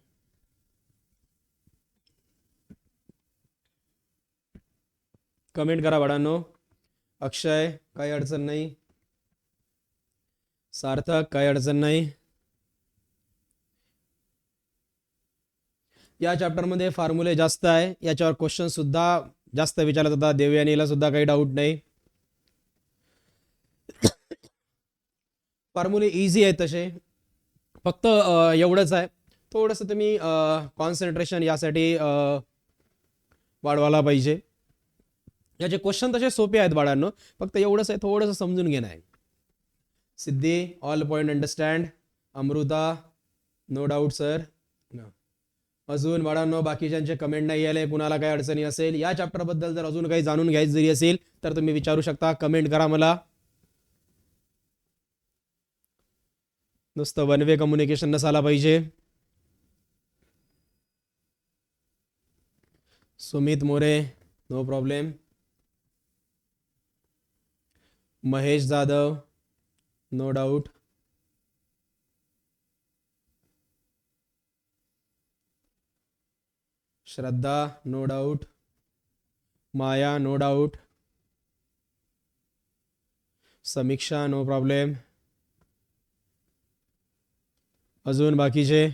कमेंट करा बाळांनो. अक्षय, काही अडचण नाही. सार्थक, काही अडचण नाही. या चॅप्टरमध्ये फॉर्म्युले जास्त आहे, याच्यावर क्वेश्चन सुद्धा जास्त विचारले जातात. देवयानीला सुद्धा काही डाऊट नाही. फॉर्म्युले इझी आहेत तसे, फक्त एवढंच आहे, थोडंसं तुम्ही कॉन्सन्ट्रेशन यासाठी वाढवायला पाहिजे. याचे क्वेश्चन तसे सोपे आहेत बाळांनो, फक्त एवढंच आहे, थोडंसं समजून घेणं आहे. Siddhi, all point understand. Amruta, no doubt sir. अजून बाळांनो बाकीच्यांचे कमेंट नाही आले. कुणाला काही अडचणी असेल या चॅप्टर बद्दल, जर अजून काही जाणून घ्यायचं जरी असेल तर तुम्ही विचारू शकता. कमेंट करा मला. नुसतं वन वे कम्युनिकेशन नसायला पाहिजे. Sumit More, no problem. Mahesh Jadhav, no doubt. Shraddha, no doubt. Maya, no doubt. Samiksha, no problem. अजून बाकीचे?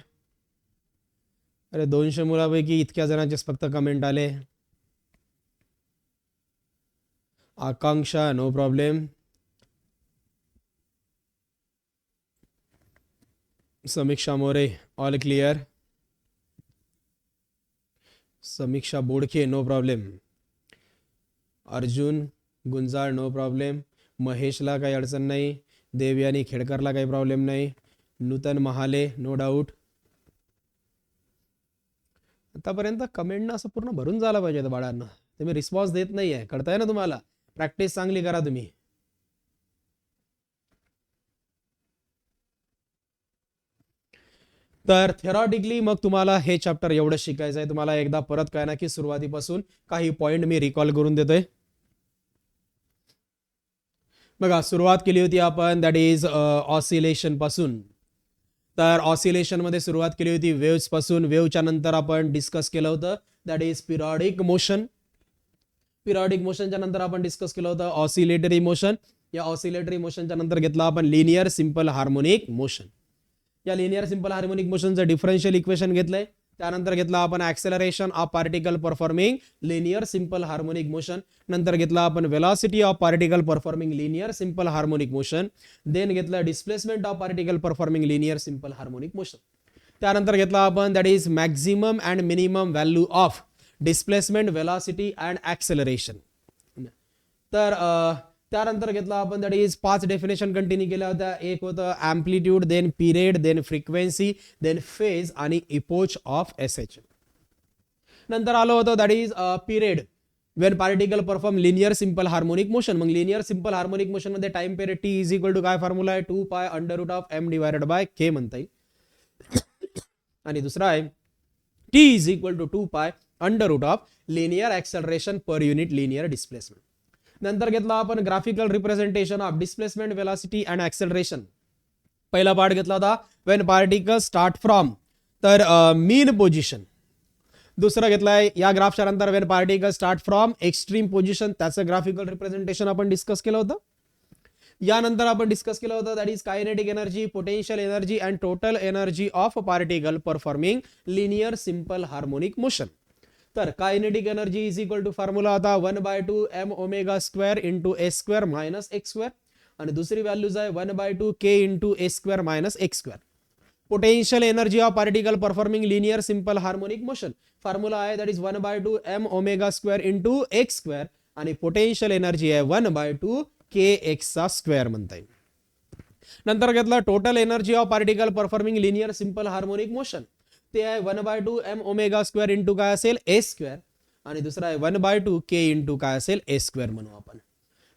अरे 200 मुलापैकी इतक्या जणांचेच फक्त कमेंट आले. Akanksha, no problem. Samiksha More, all clear. Samiksha Bodkhe, no problem. Arjun Gunjal, no problem. महेशला काही अडचण नाही. देवयानी खेडकरला काही प्रॉब्लेम नाही. Nutan Mahale, no doubt. आतापर्यंत कमेंटनं असं पूर्ण भरून झाला पाहिजे बाळांना. तुम्ही रिस्पॉन्स देत नाहीये, कळताय ना तुम्हाला? प्रॅक्टिस चांगली करा तुम्ही. तर थेरॉटिकली मग तुम्हाला हे चॅप्टर एवढं शिकायचं आहे. तुम्हाला एकदा परत काय ना की सुरुवातीपासून काही पॉइंट मी रिकॉल करून देतोय. बघा सुरुवात केली होती आपण दॅट इज ऑसिलेशन पासून. तर ऑसिलेशन मध्ये सुरुवात केली होती वेव्स पासून. वेव्हच्या नंतर आपण डिस्कस केलं होतं that is periodic motion. Periodic मोशनच्या नंतर आपण डिस्कस केलं होतं ऑसिलेटरी मोशन. या ऑसिलेटरी मोशनच्या नंतर घेतला आपण लिनियर सिंपल हार्मोनिक मोशन. या लिनियर सिंपल हार्मोनिक मोशनचं डिफरन्शियल इक्वेशन घेतलंय. त्यानंतर घेतला आपण acceleration of particle performing linear simple harmonic motion. नंतर घेतला आपण velocity of particle performing linear simple harmonic motion. Then घेतलं displacement of particle performing linear simple harmonic motion. त्यानंतर घेतला आपण that is maximum and minimum value of displacement velocity and acceleration. तर त्यानंतर घेतला आपण दॅट इज 5 डेफिनेशन कंटिन्यू केल्या होत्या. एक होतं amplitude, then period, then frequency, then phase आणि इपोच ऑफ एसएच. नंतर आलं होतं that is period when particle perform linear simple harmonic motion. मग लिनियर सिंपल हार्मोनिक मोशन मध्ये time period T is equal to काय फॉर्म्युला आहे 2π √m divided by k म्हणता येईल. आणि दुसरा आहे T is equal to 2π √of linear acceleration per unit linear displacement. नंतर घेतला आपण graphical representation of displacement velocity and acceleration. पहिला पार्ट घेतला होता वेन पार्टिकल स्टार्ट फ्रॉम तर मीन पोझिशन. दुसरा घेतलाय या ग्राफच्या नंतर when particle start from extreme position, त्याचं ग्राफिकल रिप्रेझेंटेशन आपण डिस्कस केलं होतं. यानंतर आपण डिस्कस केलं होतं that is kinetic energy, potential energy and total energy of particle performing linear simple harmonic motion. तर kinetic energy is equal to formula होता 1/2 m omega square into a square minus x square. आणि दुसरी values आहे 1/2 k into a square minus x square. Potential energy of particle performing linear simple harmonic motion formula आहे that is 1/2 m omega square into x square. आणि potential energy आहे 1/2 k x चा square म्हणता येईल. नंतर घेतला total energy of particle performing linear simple harmonic motion. ते आहे 1/2 m ओमेगा स्क्वेअर इंटू काय असेल ए स्क्वेअर. आणि दुसरा आहे 1/2 k इंटू काय असेल ए स्क्वेअर म्हणू आपण.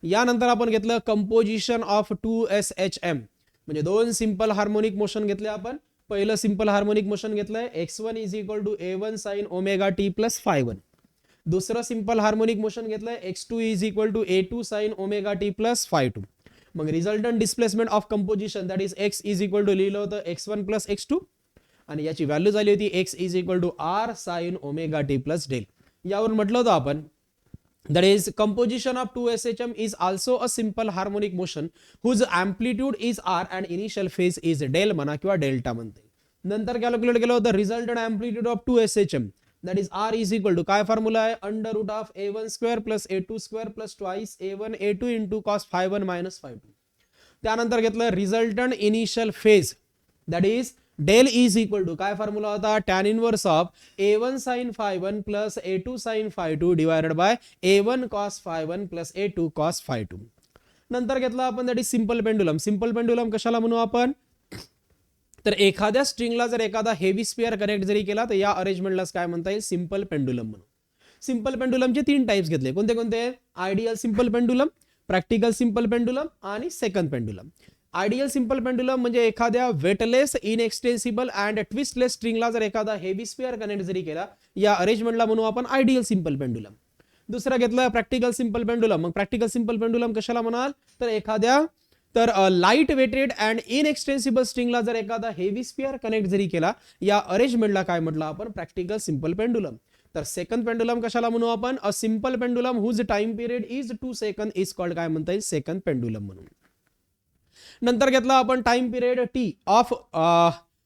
यानंतर आपण घेतलं कंपोजिशन ऑफ 2SHM म्हणजे 2 सिंपल हार्मोनिक मोशन घेतले आपण. पहिलं सिंपल हार्मोनिक मोशन घेतलंय x1 is equal to a1 sine omega t plus phi1. दुसरं सिंपल हार्मोनिक मोशन घेतलंय x2 is equal to a2 sine omega t plus phi2. मग resultant displacement of composition that is x is equal to लिहिलं होतं x1 plus x2 आणि याची value झाली होती x is equal to r sine omega t plus del. यावरून म्हटलं होतं आपण that is composition of 2SHM is also a simple harmonic motion whose amplitude is r and initial phase is del म्हणा किंवा delta म्हणते. नंतर calculate केलं होतं resultant amplitude of 2SHM that is r is equal to काय formula आहे under root of a1 square plus a2 square plus twice a1 a2 into cos phi1 minus phi2. त्यानंतर घेतलं resultant initial phase that is del is equal to काय formula होता tan inverse of a1 sin phi1 plus a2 sin phi2 divided by a1 cos phi1 plus a2 cos phi2. नंतर घेतला आपण that is simple pendulum. Simple pendulum कशाला म्हणू आपण तर एखाद्या स्ट्रिंगला जर एखादा हेवी स्पिअर कनेक्ट जरी केला तर या अरेंजमेंटला काय म्हणता येईल सिंपल पेंडुलम म्हणून. सिंपल पेंडुलमचे 3 टाइप्स घेतले. कोणते कोणते ideal simple pendulum, practical simple pendulum आणि second pendulum. Ideal simple pendulum म्हणजे एखाद्या वेटलेस इनएक्सटेन्सिबल अँड ट्विस्टलेस स्ट्रिंगला जर एखादा हेवी स्पिअर कनेक्ट जरी केला या अरेंजमेंटला म्हणू आपण आयडियल सिंपल पेंडुलम. दुसरा घेतला प्रॅक्टिकल सिंपल पेंडुलम. मग प्रॅक्टिकल सिंपल पेंडुलम कशाला म्हणाल तर एखाद्या तर लाईट वेटेड अँड इनएक्सटेन्सिबल स्ट्रिंगला जर एखादा हेवी स्पिअर कनेक्ट जरी केला या अरेंजमेंटला काय म्हटलं आपण प्रॅक्टिकल सिंपल पेंडुलम. तर सेकंड पेंडुलम कशाला म्हणू आपण a simple pendulum whose time period is 2 second is called काय म्हणता येईल सेकंड पेंडुलम म्हणून. नंतर घेतला आपण time period T of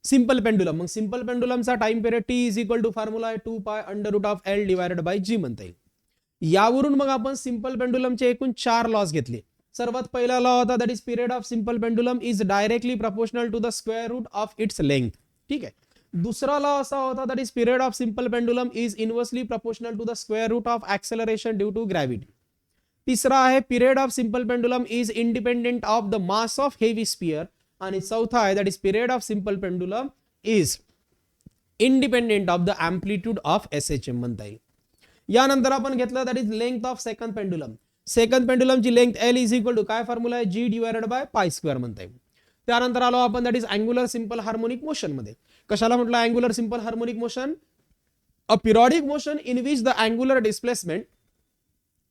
simple pendulum. मग सिंपल पेंडुलमचा time period T is equal to formula आहे 2π under root of l divided by g म्हणता येईल. यावरून मग आपण सिंपल पेंडुलमचे एकूण 4 लॉज घेतले. सर्वात पहिला लॉ होता that is period of simple pendulum is directly proportional to the square root of its length. ठीक आहे. दुसरा लॉ असा होता that is period of simple pendulum is inversely proportional to the square root of acceleration due to gravity. तिसरा आहे period of simple pendulum is independent of the mass of heavy sphere. आणि चौथा आहे that is period of simple pendulum is independent of the amplitude of SHM म्हणता येईल. यानंतर आपण घेतलं that is length of second pendulum. Second पेंडुलमची length L is equal to काय फॉर्म्युला आहे G divided by pi square म्हणता येईल. त्यानंतर आलो आपण that is angular simple harmonic motion मध्ये. कशाला म्हटलं angular simple harmonic motion a periodic motion in which the angular displacement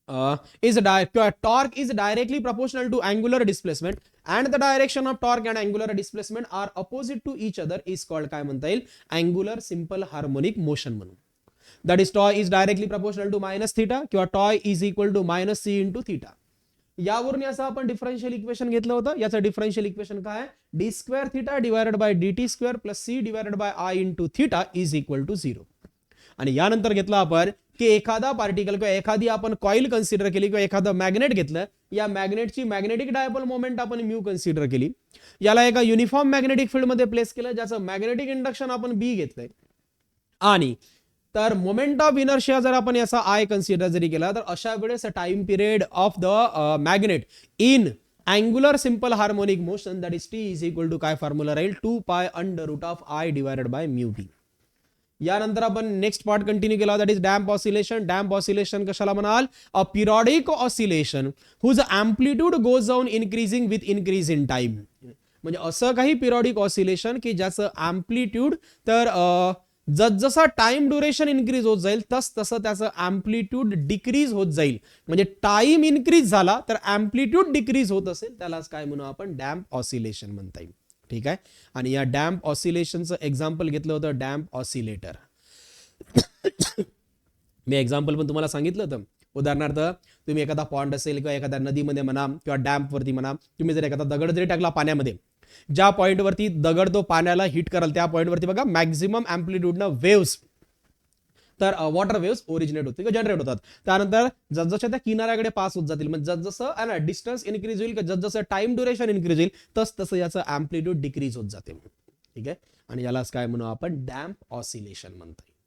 torque is directly proportional to angular displacement and the direction of torque and angular displacement are opposite to each other is called काय म्हणता येईल angular simple harmonic motion म्हणून. That is torque is directly proportional to minus theta किंवा torque is equal to minus c into theta. यावरून याचं आपण differential equation घेतलं होतं. याचं डिफरन्शियल इक्वेशन काय आहे d square theta divided by d t square plus C divided by I into theta is equal to 0. आणि यानंतर घेतलं आपण की एखादा पार्टिकल किंवा एखादी आपण कॉईल कन्सिडर केली किंवा एखादं मॅग्नेट घेतलं या मॅग्नेटची मॅग्नेटिक डायपोल मोमेंट आपण म्यू कन्सिडर केली याला एका युनिफॉर्म मॅग्नेटिक फील्ड मध्ये प्लेस केलं ज्याचं मॅग्नेटिक इंडक्शन आपण बी घेतलंय आणि तर मोमेंट ऑफ इनर्शिया जर आपण याचा आय कन्सिडर जरी केला तर अशा वेळेस time period of the magnet in angular simple harmonic motion that is T is equal to काय फॉर्म्युला राहील 2 pi under root of I divided by mu B. यानंतर आपण नेक्स्ट पार्ट कंटिन्यू केला that is damp oscillation. Damp oscillation कशाला म्हणाल a periodic oscillation whose amplitude goes on increasing with increase in time. म्हणजे असं काही periodic oscillation की ज्याचं अँप्लिट्यूड तर जसजसा टाइम ड्युरेशन इन्क्रीज होत जाईल तसं त्याचं अँप्लिट्यूड डिक्रीज होत जाईल. म्हणजे टाइम इन्क्रीज झाला तर अँप्लिट्यूड डिक्रीज होत असेल त्यालाच काय म्हणू आपण डॅम्प ऑसिलेशन म्हणता येईल. ठीक आहे. आणि या डॅम्प ऑसिलेशनचं एक्झाम्पल घेतलं होतं डॅम्प ऑसिलेटर. मी एक्झाम्पल पण तुम्हाला सांगितलं होतं. उदाहरणार्थ तुम्ही एखादा पॉन्ड असेल किंवा एखाद्या नदीमध्ये म्हणा किंवा डॅम्प वरती म्हणा तुम्ही जर एखादा दगड जरी टाकला पाण्यामध्ये ज्या पॉइंट वरती दगड तो पाण्याला हिट कराल त्या पॉइंट वरती बघा मॅक्झिमम अँप्लिट्यूडनं वेव्स तर वॉटर वेव्स ओरिजिनेट होते किंवा जनरेट होतात. त्यानंतर जसजशा त्या किनाऱ्याकडे पास होत जातील म्हणजे जसजसं डिस्टन्स इन्क्रीज होईल किंवा जसजसं टाइम ड्युरेशन इन्क्रीज होईल तसं याचं अँप्लिट्यूड डिक्रीज होत जाते. ठीक आहे. आणि यालाच काय म्हणू आपण डॅम्प ऑसिलेशन म्हणता येईल.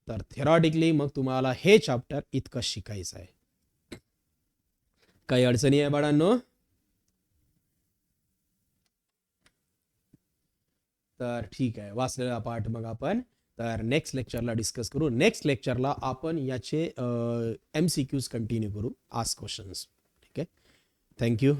तर थेरॉटिकली मग तुम्हाला हे चॅप्टर इतकं शिकायचं आहे. काही अडचणी आहे बाळांनो. तर ठीक आहे वाचलेला पार्ट मग आपण तर नेक्स्ट लेक्चरला डिस्कस करू. नेक्स्ट लेक्चरला आपण याचे MCQs कंटिन्यू करू आस्क क्वेश्चन्स. ठीक आहे. थँक्यू.